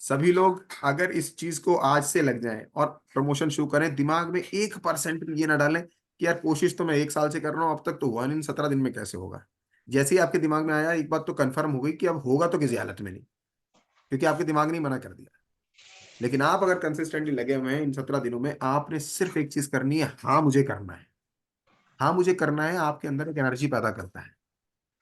सभी लोग अगर इस चीज को आज से लग जाएं और प्रमोशन शुरू करें, दिमाग में 1% भी ये ना डालें कि यार कोशिश तो मैं 1 साल से कर रहा हूं, अब तक तो हुआ नहीं, 17 दिन में कैसे होगा। जैसे ही आपके दिमाग में आया, एक बात तो कंफर्म हो गई कि अब होगा तो किसी हालत में नहीं, क्योंकि आपके दिमाग ने ही मना कर दिया। लेकिन आप अगर कंसिस्टेंटली लगे हुए हैं इन 17 दिनों में, आपने सिर्फ एक चीज करनी है, हाँ मुझे करना है, हाँ मुझे करना है, आपके अंदर एक एनर्जी पैदा करता है।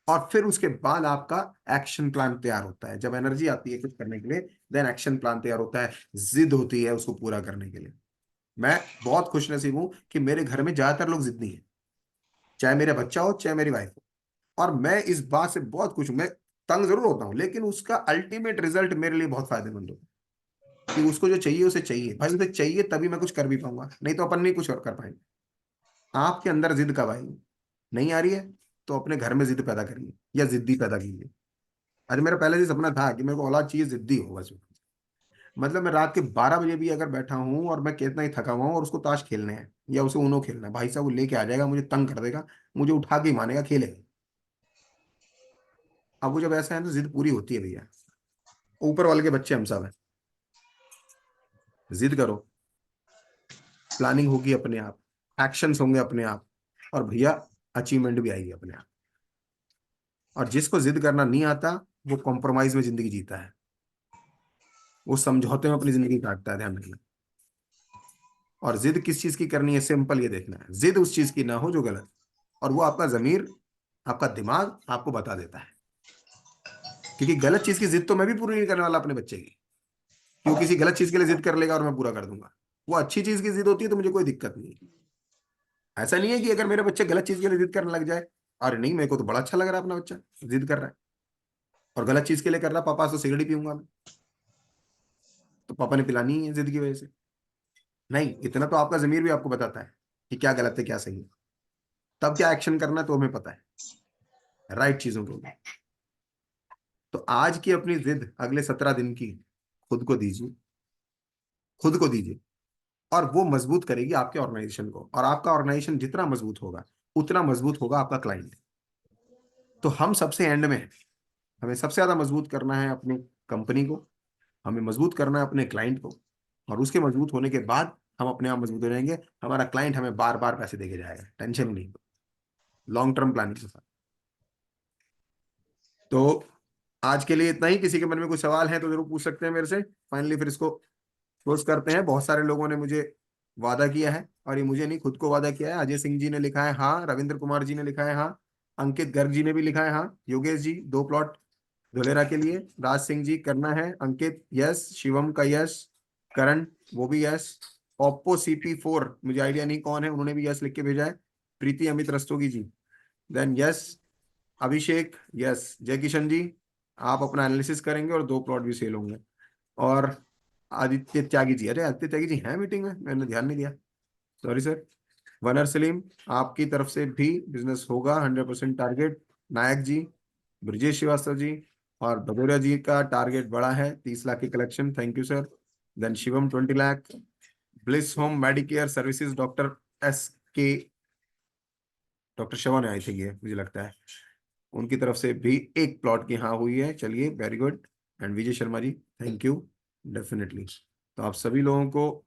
और फिर उसके बाद आपका एक्शन प्लान तैयार होता है। जब एनर्जी आती है कुछ करने के लिए, देन एक्शन प्लान तैयार होता है, जिद होती है उसको पूरा करने के लिए। मैं बहुत खुशनसीब हूं कि मेरे घर में ज्यादातर लोग जिद्दी हैं, चाहे मेरा बच्चा हो चाहे मेरी वाइफ हो, और मैं इस बात से बहुत खुश हूं। मैं तंग जरूर होता हूं, लेकिन उसका अल्टीमेट रिजल्ट मेरे लिए बहुत फायदेमंद होता है कि उसको जो चाहिए उसे चाहिए, भाई उसे चाहिए तभी मैं कुछ कर भी पाऊंगा, नहीं तो अपन नहीं कुछ और कर पाएंगे। आपके अंदर जिद का भाई नहीं आ रही है, तो अपने घर में जिद पैदा करिए या जिद्दी पैदा कीजिए। आज मेरा पहले से सपना था कि मेरे को औलाद चाहिए जिद्दी हो बस। मतलब मैं रात के 12 बजे भी अगर बैठा हूं और मैं कितना ही थका हुआ हूं और उसको ताश खेलने हैं या उसे ऊनो खेलना है, भाई साहब वो लेके आ जाएगा, मुझे तंग कर देगा, मुझे उठा के ही मानेगा, खेलेगा। अब वो जब ऐसा है तो जिद पूरी होती है भैया। ऊपर वाले के बच्चे हम सब हैं। जिद करो, प्लानिंग होगी अपने आप, एक्शंस होंगे अपने आप, और भैया अचीवमेंट भी आएगी अपने आप। और जिसको जिद करना नहीं आता, वो कॉम्प्रोमाइज में जिंदगी जीता है, वो समझौते में अपनी जिंदगी काटता है, ध्यान रखना। और जिद किस चीज की करनी है, सिंपल ये देखना है, जिद उस चीज की ना हो जो गलत, और वो आपका जमीर, आपका दिमाग आपको बता देता है। क्योंकि गलत चीज की जिद तो मैं भी पूरी नहीं करने वाला अपने बच्चे की, कि वो किसी गलत चीज के लिए जिद कर लेगा और मैं पूरा कर दूंगा। वो अच्छी चीज की जिद होती है तो मुझे कोई दिक्कत नहीं है। ऐसा नहीं है कि अगर मेरे बच्चे गलत चीज के लिए जिद करने लग जाए, अरे नहीं मेरे को तो बड़ा अच्छा लग रहा है अपना बच्चा जिद कर रहा है और गलत चीज के लिए कर रहा है, पापा तो सिगरेट ही पीऊंगा मैं, तो पापा ने पिलानी है जिद की वजह से। नहीं, इतना तो आपका जमीर भी आपको बताता है कि क्या गलत है क्या सही है, तब क्या एक्शन करना है तो हमें पता है। राइट चीजों के लिए। तो आज की अपनी जिद अगले 17 दिन की खुद को दीजिए, खुद को दीजिए, और वो मजबूत करेगी आपके ऑर्गेनाइजेशन को। और आपका ऑर्गेनाइजेशन जितना मजबूत होगा उतना मजबूत होगा आपका क्लाइंट। तो हम सबसे एंड में, हमें सबसे ज्यादा मजबूत करना है अपनी कंपनी को, हमें मजबूत करना है अपने क्लाइंट को, और उसके मजबूत होने के बाद हम अपने आप मजबूत हो जाएंगे। हमारा क्लाइंट हमें बार बार पैसे देके जाएगा, टेंशन नहीं, लॉन्ग टर्म प्लानिंग के साथ। तो आज के लिए इतना ही। किसी के मन में कोई सवाल है तो जरूर पूछ सकते हैं मेरे से। फाइनली फिर इसको क्लोज करते हैं। बहुत सारे लोगों ने मुझे वादा किया है, और ये मुझे नहीं, खुद को वादा किया है। अजय सिंह जी ने लिखा है हाँ, रविंद्र कुमार जी ने लिखा है हाँ, अंकित गर्ग जी ने भी लिखा है हाँ, योगेश जी 2 प्लॉट धोलेरा के लिए, राज सिंह जी करना है, अंकित यस, शिवम का यस, करण वो भी यस, ओप्पो CP4 मुझे आइडिया नहीं कौन है, उन्होंने भी यस लिख के भेजा है, प्रीति अमित रस्तोगी जी देन यस, अभिषेक यस, जय किशन जी आप अपना एनालिसिस करेंगे और 2 प्लॉट भी सेल होंगे। और आदित्य त्यागी जी, अरे आदित्य त्यागी जी हैं मीटिंग में, मैंने ध्यान नहीं दिया, सॉरी सर। वनर सलीम आपकी तरफ से भी बिजनेस होगा 100% टारगेट। नायक जी, ब्रजेश श्रीवास्तव जी और भदौरिया जी का टारगेट बड़ा है 30 लाख की collection, thank you sir. Then Shivam 20 lakh, bliss home medicare services doctor SK, doctor Shavan आई थी ये मुझे लगता है, उनकी तरफ से भी 1 प्लॉट की हाँ हुई है, चलिए very good. And Vijay Sharma ji thank you definitely. तो आप सभी लोगों को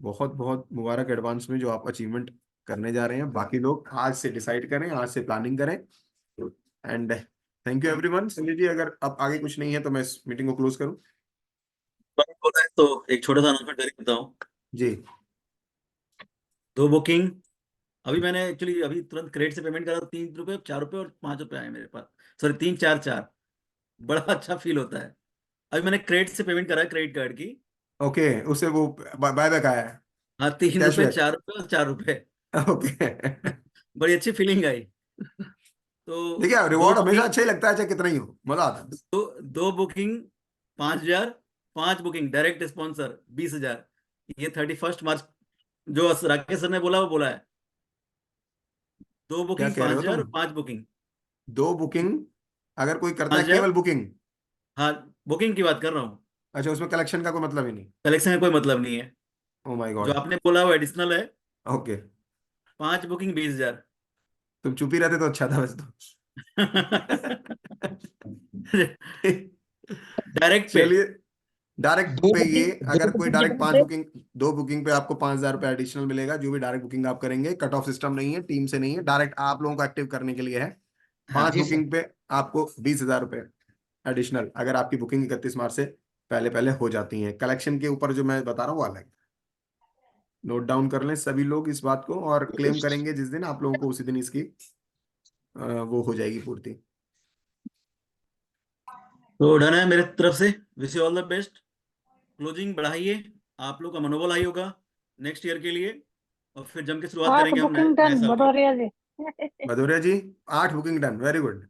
बहुत बहुत मुबारक एडवांस में जो आप अचीवमेंट करने जा रहे हैं। बाकी लोग आज से डिसाइड करें, आज से प्लानिंग करें। And thank you everyone. Sanjay ji अगर अब आगे कुछ नहीं है तो मैं इस मीटिंग को क्लोज करूं। बोला है तो एक छोटा सा अनाउंसमेंट करके बताऊं। जी 2 बुकिंग अभी मैंने एक्चुअली अभी तुरंत क्रेडिट से पेमेंट करा, 3 रुपए, 4 रुपए और 5 रुपए आए मेरे पास, सॉरी 3 4 4, बड़ा अच्छा फील होता है। अभी मैंने क्रेडिट से पेमेंट करा है, क्रेडिट कार्ड की। ओके, उससे वो बाय बैक आया है, हाँ 3 रुपए, कैशबैक। 4 रुपए और 4 रुपए। ओके बड़ी अच्छी फीलिंग आई। तो देखिए 2 रिवॉर्ड हमेशा बुकिंग, अच्छा ही लगता है, चाहे कितना ही हो, मजा आता है। 2 बुकिंग 5,000, 5 बुकिंग डायरेक्ट स्पॉन्सर 20,000। ये 31 मार्च जो राकेश सर ने बोला वो बोला है। 2 क्या बुकिंग कह रहे हो 5,000 तुम? और 5 बुकिंग 2 बुकिंग अगर कोई करता है 5,000। केवल बुकिंग? हाँ बुकिंग की बात कर रहा हूँ, अच्छा, उसमें कलेक्शन का कोई मतलब ही नहीं? कलेक्शन का कोई मतलब नहीं है। ओ माय जो गॉड। आपने बोला वो एडिशनल है। Okay, 5 booking 20,000। तुम चुप ही रहते तो अच्छा था वैसे तो। डायरेक्ट पे। चलिए डायरेक्ट दो पे ये, बुकिंग अगर दो कोई बुकिंग डायरेक्ट 5 कितने? बुकिंग, 2 बुकिंग पे आपको 5,000 रुपये एडिशनल मिलेगा। जो भी डायरेक्ट बुकिंग आप करेंगे, कट ऑफ सिस्टम नहीं है, टीम से नहीं है, डायरेक्ट आप लोगों को एक्टिव करने के लिए है। हाँ 5 जी सर। बुकिंग पे आपको 20,000 रुपये एडिशनल, अगर आपकी बुकिंग 31 मार्च से पहले पहले हो जाती है। कलेक्शन के ऊपर जो मैं बता रहा हूँ वो अलग, नोट डाउन कर लें सभी लोग इस बात को, और क्लेम करेंगे जिस दिन आप लोगों को उसी दिन इसकी वो हो जाएगी पूर्ति। तो डन है मेरे तरफ से। Wish you all the best. Closing बढ़ाइए, आप लोग का मनोबल हाई होगा नेक्स्ट ईयर के लिए, और फिर जम के शुरुआत 8 करेंगे हम नए बुकिंग नए डन साल की। Bhadauria ji. Bhadauria ji 8 booking done, very good.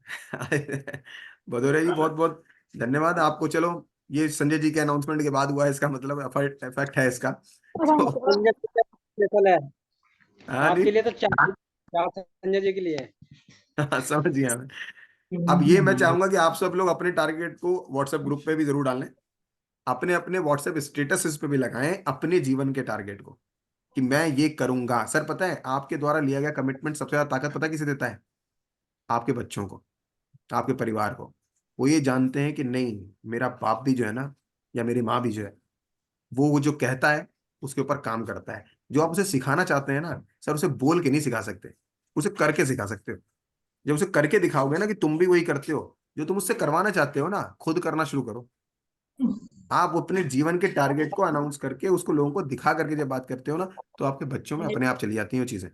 Bhadauria ji बहुत बहुत धन्यवाद आपको। चलो ये संजय जी के अनाउंसमेंट के बाद हुआ है, इसका मतलब इफेक्ट है इसका। तो संजय जी का स्पेशल है हाँ जी, आपके लिए, तो चार चार संजय जी के लिए। हाँ, समझ गया मैं। अब ये मैं चाहूंगा कि आप सब लोग अपने टारगेट को व्हाट्सएप ग्रुप पे भी जरूर डालें, अपने अपने व्हाट्सएप स्टेटस पे भी लगाएं अपने जीवन के टारगेट को, कि मैं ये करूंगा। सर पता है आपके द्वारा लिया गया कमिटमेंट सबसे ज्यादा ताकत पता है किसे देता है? आपके बच्चों को, आपके परिवार को। वो ये जानते हैं कि नहीं, मेरा बाप भी जो है ना, या मेरी माँ भी जो है, वो जो कहता है उसके ऊपर काम करता है। जो आप उसे सिखाना चाहते हैं ना सर, उसे बोल के नहीं सिखा सकते, उसे करके सिखा सकते हो। जब उसे करके दिखाओगे ना कि तुम भी वही करते हो जो तुम उससे करवाना चाहते हो ना, खुद करना शुरू करो। आप अपने जीवन के टारगेट को अनाउंस करके उसको लोगों को दिखा करके जब बात करते हो ना, तो आपके बच्चों में अपने आप चली जाती हैं वो चीजें।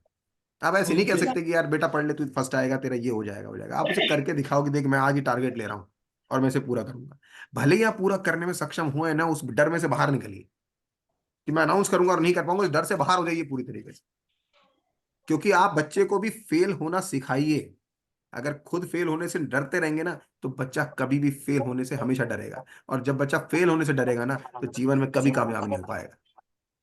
आप ऐसे नहीं कह सकते कि यार बेटा पढ़ ले तू फर्स्ट आएगा, तेरा ये हो जाएगा हो जाएगा। आप उसे करके दिखाओ कि देख मैं आज ही टारगेट ले रहा हूँ और मैं इसे पूरा करूंगा। भले ही आप पूरा करने में सक्षम हुए ना, उस डर में से बाहर निकलिए कि मैं अनाउंस करूंगा और नहीं कर पाऊंगा, उस डर से बाहर हो जाइए पूरी तरीके से। क्योंकि आप बच्चे को भी फेल होना सिखाइए। अगर खुद फेल होने से डरते रहेंगे ना, तो बच्चा कभी भी फेल होने से हमेशा डरेगा, और जब बच्चा फेल होने से डरेगा ना, तो जीवन में कभी कामयाब नहीं हो पाएगा।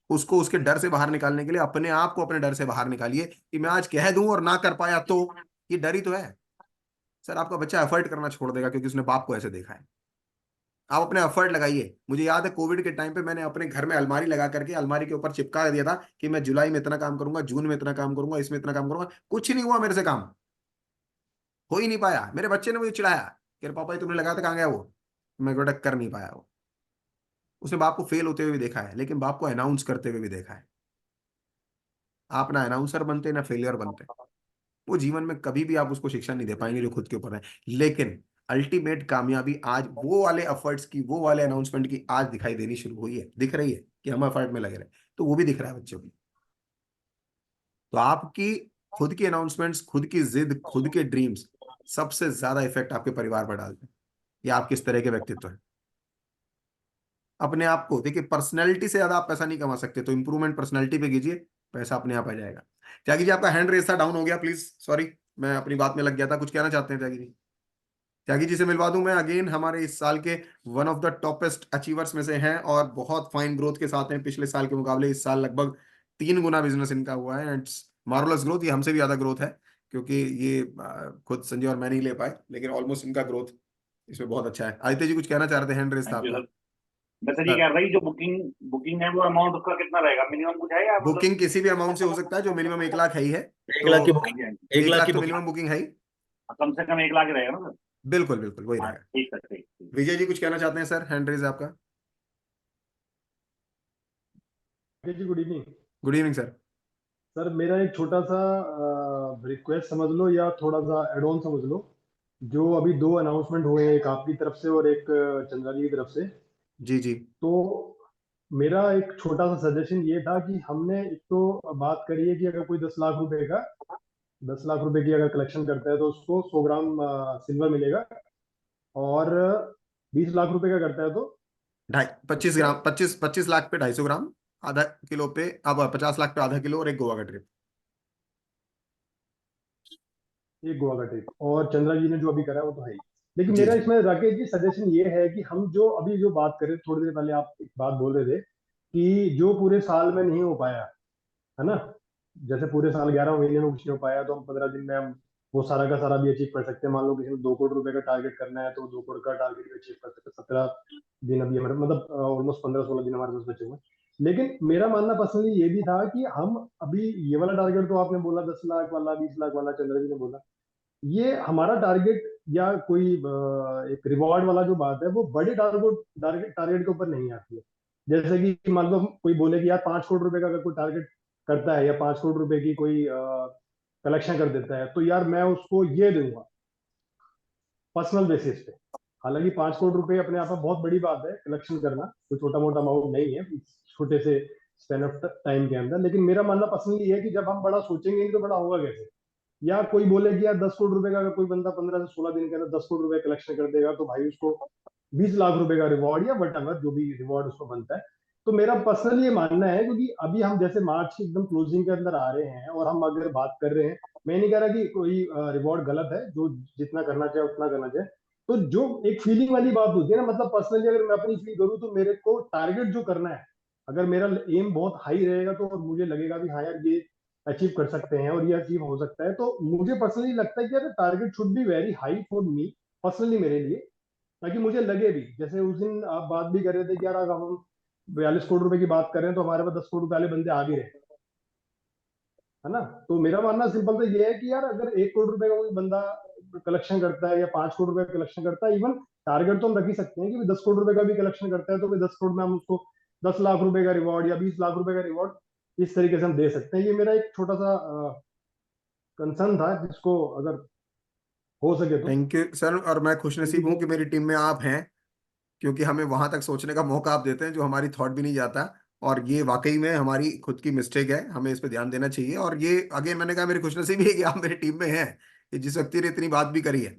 उसको उसके डर से बाहर निकालने के लिए अपने आप को अपने डर से बाहर निकालिए कि मैं आज कह दूं और ना कर पाया तो, ये डर ही तो है। सर आपका बच्चा एफर्ट करना छोड़ देगा क्योंकि उसने बाप को ऐसे देखा है। आप अपने एफर्ट लगाइए। मुझे याद है कोविड के टाइम पे मैंने अपने घर में अलमारी लगा करके अलमारी के ऊपर चिपका दिया था कि मैं जुलाई में इतना काम करूंगा, जून में इतना काम करूंगा, इसमें इतना काम करूंगा। कुछ नहीं हुआ मेरे से काम, हो ही नहीं पाया। मेरे बच्चे ने मुझे चिढ़ाया कि अरे पापा ये तुमने लगाया था, कहाँ गया वो? मैं बेटा कर नहीं पाया वो। उसने बाप को फेल होते हुए भी देखा है, लेकिन बाप को अनाउंस करते हुए भी देखा है। आप ना अनाउंसर बनते ना फेलियर बनते। वो जीवन में कभी भी आप उसको शिक्षा नहीं दे पाएंगे जो खुद के ऊपर है। लेकिन अल्टीमेट कामयाबी आज वो वाले एफर्ट्स की, वो वाले अनाउंसमेंट की आज दिखाई देनी शुरू हुई है, दिख रही है कि हम एफर्ट में लगे रहे। तो वो भी दिख रहा है बच्चों की। तो आपकी खुद की अनाउंसमेंट्स, खुद की जिद, खुद के ड्रीम्स सबसे ज्यादा इफेक्ट आपके परिवार पर डालते हैं। या आप किस तरह के व्यक्तित्व हैं। अपने आप को देखिए, पर्सनैलिटी से ज्यादा आप पैसा नहीं कमा सकते, तो इंप्रूवमेंट पर्सनैलिटी पे कीजिए, पैसा अपने आप आ जाएगा। त्यागी जी आपका हैंड रेस था, डाउन हो गया, प्लीज सॉरी, मैं अपनी बात में लग गया था। कुछ कहना चाहते हैं त्यागी जी? त्यागी जी से मिलवा दूं मैं। अगेन हमारे इस साल के one of the toppest achievers में से हैं और बहुत फाइन ग्रोथ के साथ हैं। पिछले साल के मुकाबले इस साल लगभग 3 गुना बिजनेस इनका हुआ है। एंड मार्वलस ग्रोथ, ये हमसे भी ज्यादा ग्रोथ है क्योंकि ये खुद संजय और मैं नहीं ले पाए, लेकिन ऑलमोस्ट इनका ग्रोथ इसमें बहुत अच्छा है। आदित्य जी कुछ कहना चाह रहे थे, हैंड रेस था आपका। वैसे जी कह रही जो बुकिंग बुकिंग है वो अमाउंट उसका कितना रहेगा, मिनिमम कुछ है या मतलब बुकिंग किसी भी अमाउंट से हो सकता है, जो मिनिमम 1 लाख है ही है। 1 लाख की तो बुकिंग, 1 1 लाख लाख की तो बुकिंग। मिनिमम बुकिंग है ही। कम से कम 1 लाख ही रहेगा ना सर? बिल्कुल बिल्कुल वही हाँ रहेगा। ठीक है, ठीक ठीक। विजय जी कुछ कहना चाहते हैं सर, हैंड रेस है आपका। जी good evening good evening sir. Sir. मेरा एक छोटा सा रिक्वेस्ट समझ लो या थोड़ा सा एड ऑन समझ लो। जो अभी 2 अनाउंसमेंट हुए हैं, एक आपकी तरफ से और एक चंद्रा जी की तरफ से। जी जी। तो मेरा एक छोटा सा सजेशन ये था कि हमने एक तो बात करी है कि अगर कोई 10 लाख रुपए की अगर कलेक्शन करता है तो उसको 100 ग्राम सिल्वर मिलेगा, और 20 लाख रुपए का करता है तो 25 ग्राम, 25 लाख पे 250 ग्राम, आधा किलो पे, अब 50 लाख पे आधा किलो, और एक गोवा का ट्रिप। एक गोवा का ट्रिप। और चंद्रा जी ने जो अभी करा है वो तो है ही। लेकिन जी मेरा जी। इसमें राकेश जी सजेशन ये है कि हम जो अभी जो बात करें, थोड़ी देर पहले आप एक बात बोल रहे थे कि जो पूरे साल में नहीं हो पाया, है ना, जैसे पूरे साल 11 महीने में कुछ नहीं हो पाया तो हम 15 दिन में हम वो सारा का सारा भी अचीव कर सकते हैं। मान लो किसी ने 2 करोड़ रुपए का टारगेट करना है तो 2 करोड़ का टारगेट भी अचीव कर सकते हैं। 17 दिन अभी हमारे मतलब ऑलमोस्ट 15-16 दिन हमारे पास बचे हुए हैं। लेकिन मेरा मानना पर्सनली ये भी था कि हम अभी ये वाला टारगेट तो आपने बोला 10 लाख वाला, 20 लाख वाला, चंद्र जी ने बोला, ये हमारा टारगेट या कोई एक रिवॉर्ड वाला जो बात है वो बड़े टारगेट टारगेट टारगेट के ऊपर नहीं आती है। जैसे कि मान लो कोई बोले कि यार 5 करोड़ रुपए का अगर कोई टारगेट करता है या 5 करोड़ रुपए की कोई कलेक्शन कर देता है तो यार मैं उसको ये दूंगा पर्सनल बेसिस पे। हालांकि 5 करोड़ रुपए अपने आप में बहुत बड़ी बात है, कलेक्शन करना कोई छोटा मोटा अमाउंट नहीं है छोटे से स्पेन ऑफ टाइम के अंदर। लेकिन मेरा मानना पर्सनली ये है कि जब हम बड़ा सोचेंगे नहीं तो बड़ा होगा कैसे। या कोई बोले कि यार 10 करोड़ रुपए का अगर कोई बंदा 15 से 16 दिन के अंदर 10 करोड़ रुपए कलेक्शन कर देगा तो भाई उसको 20 लाख रुपए का रिवॉर्ड या वट एवर जो भी रिवॉर्ड उसको बनता है। तो मेरा पर्सनली ये मानना है, क्योंकि अभी हम जैसे मार्च की एकदम क्लोजिंग के अंदर आ रहे हैं और हम अगर बात कर रहे हैं, मैं नहीं कह रहा कि कोई रिवॉर्ड गलत है, जो जितना करना चाहिए उतना करना चाहिए। तो जो एक फीलिंग वाली बात होती है ना, मतलब पर्सनली अगर मैं अपनी फील करूँ तो मेरे को टारगेट जो करना है, अगर मेरा एम बहुत हाई रहेगा तो मुझे लगेगा कि हाँ यार ये अचीव कर सकते हैं और ये अचीव हो सकता है, तो मुझे पर्सनली लगता है कि यार target should be very high for me personally, मेरे लिए, ताकि मुझे लगे भी। जैसे उस दिन आप बात भी कर रहे थे कि यार अगर हम 42 करोड़ रुपए की बात कर रहे हैं तो हमारे पास 10 करोड़ रुपए वाले बंदे आ भी रहे, है ना। तो मेरा मानना सिंपल तो ये है कि यार अगर 1 करोड़ रुपए का कोई बंदा कलेक्शन करता है या 5 करोड़ रुपए का कलेक्शन करता है, इवन टारगेट तो हम रख ही सकते हैं कि 10 करोड़ रुपए का भी कलेक्शन करता है तो 10 करोड़ में हम उसको 10 लाख रुपए का रिवॉर्ड या 20 लाख रुपए का रिवॉर्ड इस तरीके से हम दे सकते हैं। ये मेरा एक छोटा सा कंसर्न था जिसको अगर हो सके तो। Thank you sir. और मैं खुशनसीब हूँ कि मेरी टीम में आप हैं, क्योंकि हमें वहां तक सोचने का मौका आप देते हैं जो हमारी थॉट भी नहीं जाता। और ये वाकई में हमारी खुद की मिस्टेक है, हमें इस पे ध्यान देना चाहिए। और ये अगेन मैंने कहा मेरी खुशनसीबी है कि आप मेरी टीम में हैं, कि जिस व्यक्ति ने इतनी बात भी करी है।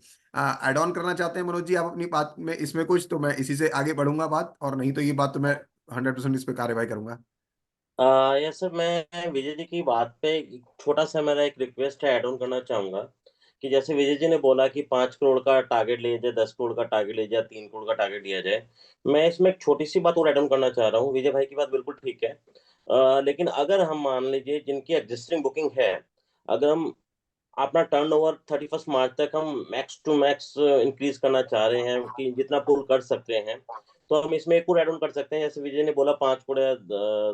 एड ऑन करना चाहते हैं मनोज जी आप अपनी बात में इसमें कुछ, तो मैं इसी से आगे बढ़ूंगा बात, और नहीं तो ये बात तो मैं 100% इस पे कार्यवाही करूंगा। यस सर, मैं विजय जी की बात पे एक छोटा सा मेरा एक रिक्वेस्ट है, ऐड ऑन करना चाहूंगा कि जैसे विजय जी ने बोला कि 5 करोड़ का टारगेट लिया जाए, 10 करोड़ का टारगेट लिया जाए, 3 करोड़ का टारगेट लिया जाए। मैं इसमें एक छोटी सी बात और ऐड ऑन करना चाह रहा हूँ। विजय भाई की बात बिल्कुल ठीक है, लेकिन अगर हम मान लीजिए जिनकी एग्जिस्टिंग बुकिंग है, अगर हम अपना टर्नओवर 31 मार्च तक हम मैक्स टू मैक्स इंक्रीज करना चाह रहे हैं कि जितना पूल कर सकते हैं। तो हम इसमें एक और ऐड ऑन कर सकते हैं, जैसे विजय ने बोला 5 करोड़ या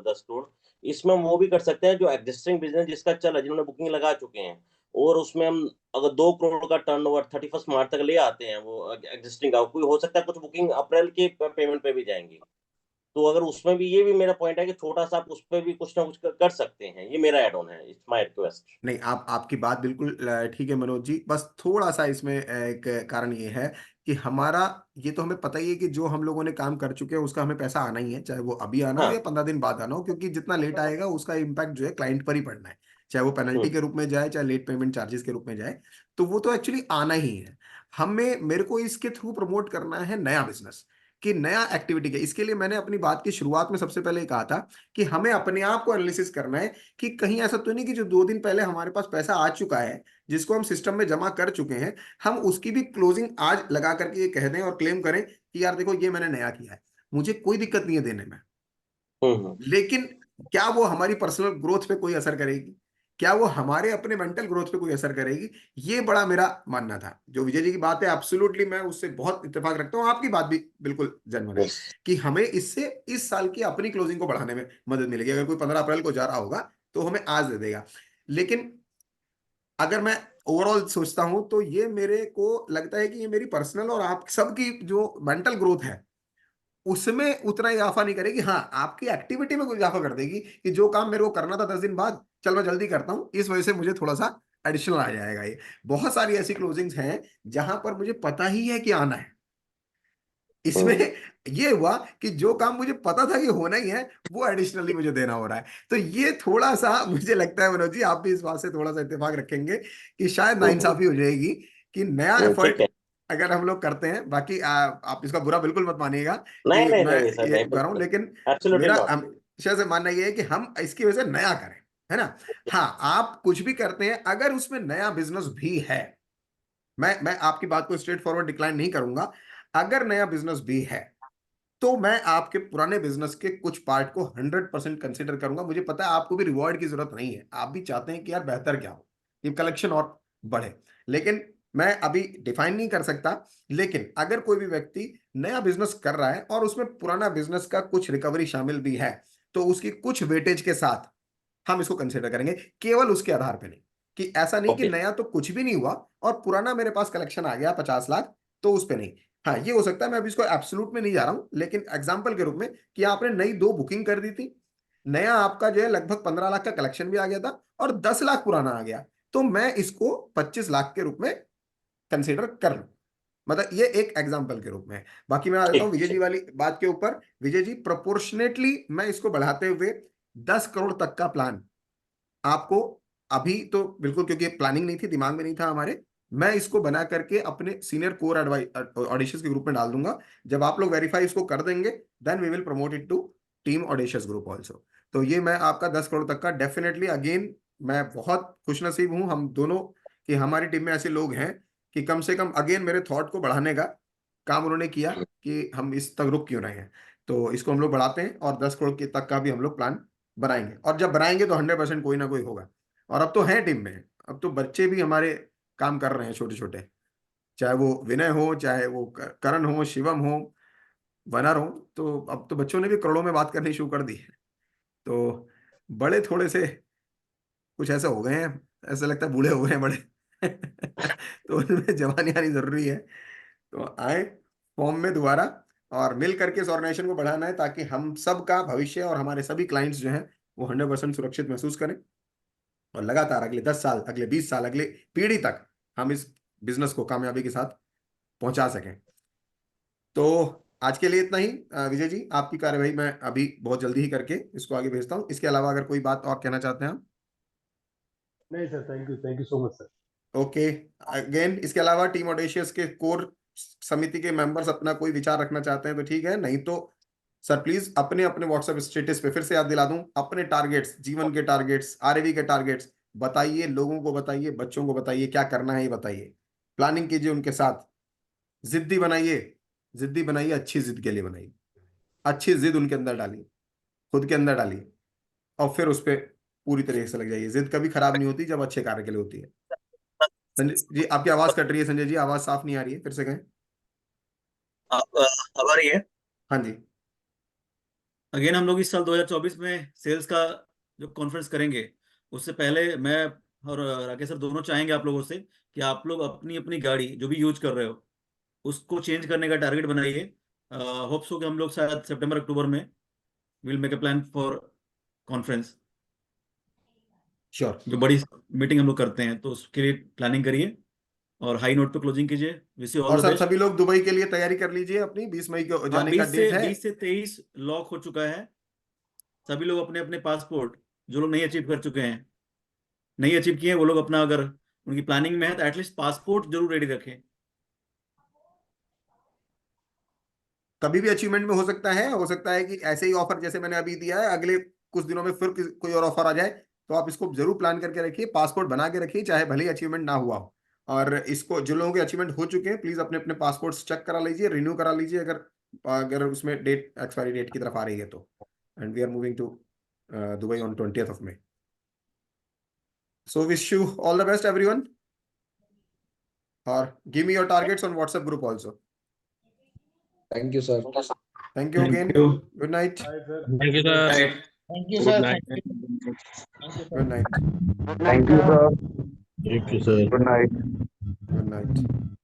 10 करोड़, इसमें हम वो भी कर सकते हैं जो एग्जिस्टिंग बिजनेस जिसका चल है, जिन्होंने बुकिंग लगा चुके हैं, और उसमें हम अगर 2 करोड़ का टर्नओवर 31 मार्च तक ले आते हैं, वो एग्जिस्टिंग का कोई हो सकता है, कुछ बुकिंग अप्रैल के पेमेंट पे भी जाएंगी। तो अगर उसमें भी, ये भी मेरा पॉइंट है कि छोटा सा आप उस पर भी कुछ ना कुछ कर सकते हैं। ये मेरा एड ऑन है, इट्स माय रिक्वेस्ट। नहीं, आपकी बात बिल्कुल ठीक है मनोज जी, बस थोड़ा सा इसमें एक कारण ये है कि हमारा, ये तो हमें पता ही है कि जो हम लोगों ने काम कर चुके हैं उसका हमें पैसा आना ही है, चाहे वो अभी आना हो हाँ। या 15 दिन बाद आना हो, क्योंकि जितना लेट आएगा उसका इम्पैक्ट जो है क्लाइंट पर ही पड़ना है, चाहे वो पेनल्टी के रूप में जाए चाहे लेट पेमेंट चार्जेस के रूप में जाए, तो वो तो एक्चुअली आना ही है। हमें, मेरे को इसके थ्रू प्रमोट करना है नया बिजनेस, कि नया एक्टिविटी के, इसके लिए मैंने अपनी बात की शुरुआत में सबसे पहले कहा था कि हमें अपने आप को एनालिसिस करना है कि कहीं ऐसा तो नहीं कि जो 2 दिन पहले हमारे पास पैसा आ चुका है, जिसको हम सिस्टम में जमा कर चुके हैं, हम उसकी भी क्लोजिंग आज लगा करके ये कह दें और क्लेम करें कि यार देखो ये मैंने नया किया है, मुझे कोई दिक्कत नहीं है देने में, हम्म। लेकिन क्या वो हमारी पर्सनल ग्रोथ पे कोई असर करेगी, क्या वो हमारे अपने मेंटल ग्रोथ पे कोई असर करेगी, ये बड़ा मेरा मानना था। जो विजय जी की बात है एब्सोल्युटली मैं उससे बहुत इत्तेफाक रखता हूँ, आपकी बात भी बिल्कुल जेन्युइन है यस। कि हमें इससे इस साल की अपनी क्लोजिंग को बढ़ाने में मदद मिलेगी। अगर कोई 15 अप्रैल को जा रहा होगा तो हमें आज दे देगा, लेकिन अगर मैं ओवरऑल सोचता हूं तो ये मेरे को लगता है कि ये मेरी पर्सनल और आप सबकी जो मेंटल ग्रोथ है उसमें उतना इजाफा नहीं करेगी। हाँ, आपकी एक्टिविटी में कुछ इजाफा कर देगी कि जो काम मेरे को करना था 10 दिन बाद, चल मैं जल्दी करता हूँ, इस वजह से मुझे थोड़ा सा एडिशनल आ जाएगा। ये बहुत सारी ऐसी क्लोजिंग्स हैं जहां पर मुझे पता ही है कि आना है, इसमें ये हुआ कि जो काम मुझे पता था कि होना ही है वो एडिशनली मुझे देना हो रहा है। तो ये थोड़ा सा मुझे लगता है मनोज जी आप भी इस बात से थोड़ा सा इत्तेफाक रखेंगे कि शायद नाइंसाफी हो जाएगी कि नया ठीक एफर्ट है। अगर हम लोग करते हैं। बाकी आप इसका बुरा बिल्कुल मत मानिएगा नहीं कि नहीं मैं नहीं सर, ये नहीं कर रहा हूं, बिल्कुल। लेकिन एब्सोल्युटली मेरा नॉट। हमेशा से मानना ये है कि हम इसकी वजह से नया करें, है ना। हाँ, आप कुछ भी करते हैं अगर उसमें नया बिजनेस भी है, मैं आपकी बात को स्ट्रेट फॉरवर्ड डिक्लाइन नहीं करूंगा, अगर नया बिजनेस भी है तो मैं आपके पुराने बिजनेस के कुछ पार्ट को 100% कंसिडर करूंगा। मुझे पता है आपको भी रिवॉर्ड की जरूरत नहीं है, आप भी चाहते हैं कि यार बेहतर क्या हो, ये कलेक्शन और बढ़े, लेकिन मैं अभी डिफाइन नहीं कर सकता। लेकिन अगर कोई भी व्यक्ति नया बिजनेस कर रहा है और उसमें पुराना बिजनेस का कुछ रिकवरी शामिल भी है, तो उसकी कुछ वेटेज के साथ हम इसको कंसिडर करेंगे, केवल उसके आधार पे नहीं, कि ऐसा नहीं कि ओके। नया तो कुछ भी नहीं हुआ और पुराना मेरे पास कलेक्शन आ गया 50 लाख, तो उस पे नहीं। हाँ, ये हो सकता है, मैं अभी इसको एब्सोल्यूट में नहीं जा रहा हूं, लेकिन एग्जांपल के रूप में कि आपने नई 2 बुकिंग कर दी थी, नया आपका जो है लगभग 15 लाख का कलेक्शन भी आ गया था और 10 लाख पुराना आ गया, तो मैं इसको 25 लाख के रूप में कंसिडर कर लूं। मतलब ये एक एग्जाम्पल के रूप में है। बाकी मैं आ जाता हूँ ठीक विजय जी ठीक। वाली बात के ऊपर। विजय जी, प्रोपोर्शनेटली मैं इसको बढ़ाते हुए 10 करोड़ तक का प्लान आपको अभी तो बिल्कुल, क्योंकि प्लानिंग नहीं थी, दिमाग में नहीं था हमारे, मैं इसको बना करके अपने सीनियर कोर ऑडिशंस के ग्रुप में डाल दूंगा। जब आप लोग वेरीफाई इसको कर देंगे then we will promote it to team auditions group also. तो ये मैं आपका 10 करोड़ तक का डेफिनेटली, अगेन मैं बहुत खुशनसीब हूं हम दोनों कि हमारी टीम में ऐसे लोग हैं कि कम से कम अगेन मेरे थॉट को बढ़ाने का काम उन्होंने किया कि हम इस तक रुक क्यों रहे हैं। तो इसको हम लोग बढ़ाते हैं और 10 करोड़ के तक का भी हम लोग प्लान बनाएंगे, और जब बनाएंगे तो 100% कोई ना कोई होगा। और अब तो है टीम में, अब तो बच्चे भी हमारे काम कर रहे हैं छोटे छोटे, चाहे वो विनय हो, चाहे वो करण हो, शिवम हो, वनर हो, तो अब तो बच्चों ने भी करोड़ों में बात करनी शुरू कर दी है। तो बड़े थोड़े से कुछ ऐसे हो गए हैं, ऐसा लगता है बूढ़े हो गए हैं बड़े तो उनमें जवानी आनी जरूरी है। तो आए फॉर्म में दोबारा और मिल करके इस ऑर्गेनाइजेशन को बढ़ाना है, ताकि हम सब का भविष्य और हमारे सभी क्लाइंट्स जो हैं वो 100% सुरक्षित महसूस करें, और लगातार अगले 10 साल, अगले 20 साल, अगले पीढ़ी तक हम इस बिजनेस को कामयाबी के साथ पहुंचा सकें। तो आज के लिए इतना ही। विजय जी, आपकी कार्यवाही मैं अभी बहुत जल्दी ही करके इसको आगे भेजता हूँ। इसके अलावा अगर कोई बात और कहना चाहते हैं हम। नहीं sir, thank you so much sir. Okay, again इसके अलावा टीम ऑडेशियस के कोर समिति के मेंबर्स अपना कोई विचार रखना चाहते हैं तो ठीक है, नहीं तो सर प्लीज अपने अपने व्हाट्सएप स्टेटस पे फिर से याद दिला दूं, अपने टारगेट्स, जीवन के टारगेट्स, आरएवी के टारगेट्स बताइए, लोगों को बताइए, बच्चों को बताइए क्या करना है ये बताइए, प्लानिंग कीजिए उनके साथ, जिद्दी बनाइए, जिद्दी बनाइए, अच्छी जिद के लिए बनाइए, अच्छी जिद उनके अंदर डालिए, खुद के अंदर डालिए, और फिर उस पर पूरी तरीके से लग जाइए। जिद कभी खराब नहीं होती जब अच्छे कार्य के लिए होती है। संजय जी आपकी आवाज कट रही है, संजय जी आवाज साफ नहीं आ रही है, फिर से कहें। अब आ रही है। हाँ जी। अगेन हम लोग इस साल 2024 में सेल्स का जो कॉन्फ्रेंस करेंगे, उससे पहले मैं और राकेश सर दोनों चाहेंगे आप लोगों से कि आप लोग अपनी अपनी गाड़ी जो भी यूज कर रहे हो उसको चेंज करने का टारगेट बनाइए। होप्स हो कि हम लोग शायद सितंबर अक्टूबर में will make a plan for conference. Sure. जो बड़ी मीटिंग हम लोग करते हैं तो उसके लिए प्लानिंग करिए और हाई नोट पे क्लोजिंग कीजिए। विश यू और ऑल द सर बेस्ट। सभी लोग दुबई के लिए तैयारी कर लीजिए अपनी, 20 मई को हाँ, जाने का 20 डेट है। से 23 लॉक हो चुका है। सभी लोग अपने अपने पासपोर्ट, जो लोग नहीं अचीव कर चुके हैं, नहीं अचीव किए हैं, वो लोग अपना, अगर उनकी प्लानिंग में है तो एटलीस्ट पासपोर्ट जरूर रेडी रखें। कभी भी अचीवमेंट में हो सकता है कि ऐसे ही ऑफर जैसे मैंने अभी दिया है अगले कुछ दिनों में फिर कोई और ऑफर आ जाए, तो आप इसको जरूर प्लान करके रखिए, पासपोर्ट बना के रखिए, चाहे भले ही अचीवमेंट ना हुआ हो। और इसको जो लोगों के अचीवमेंट हो चुके हैं प्लीज अपने अपने पासपोर्ट्स चेक करा लीजिए, रिन्यू करा लीजिए अगर अगर उसमें डेट एक्सपायरी डेट की तरफ आ रही है तो। And we are moving to Dubai on 20th of May. So wish you all the best everyone, or give me your targets on WhatsApp group also. Thank you sir. Thank you again. Thank you. Good night. Bye, sir. Thank you, sir. Thank you Good sir. night. Good night. Thank you, sir. Thank you, sir. Good night. Good night.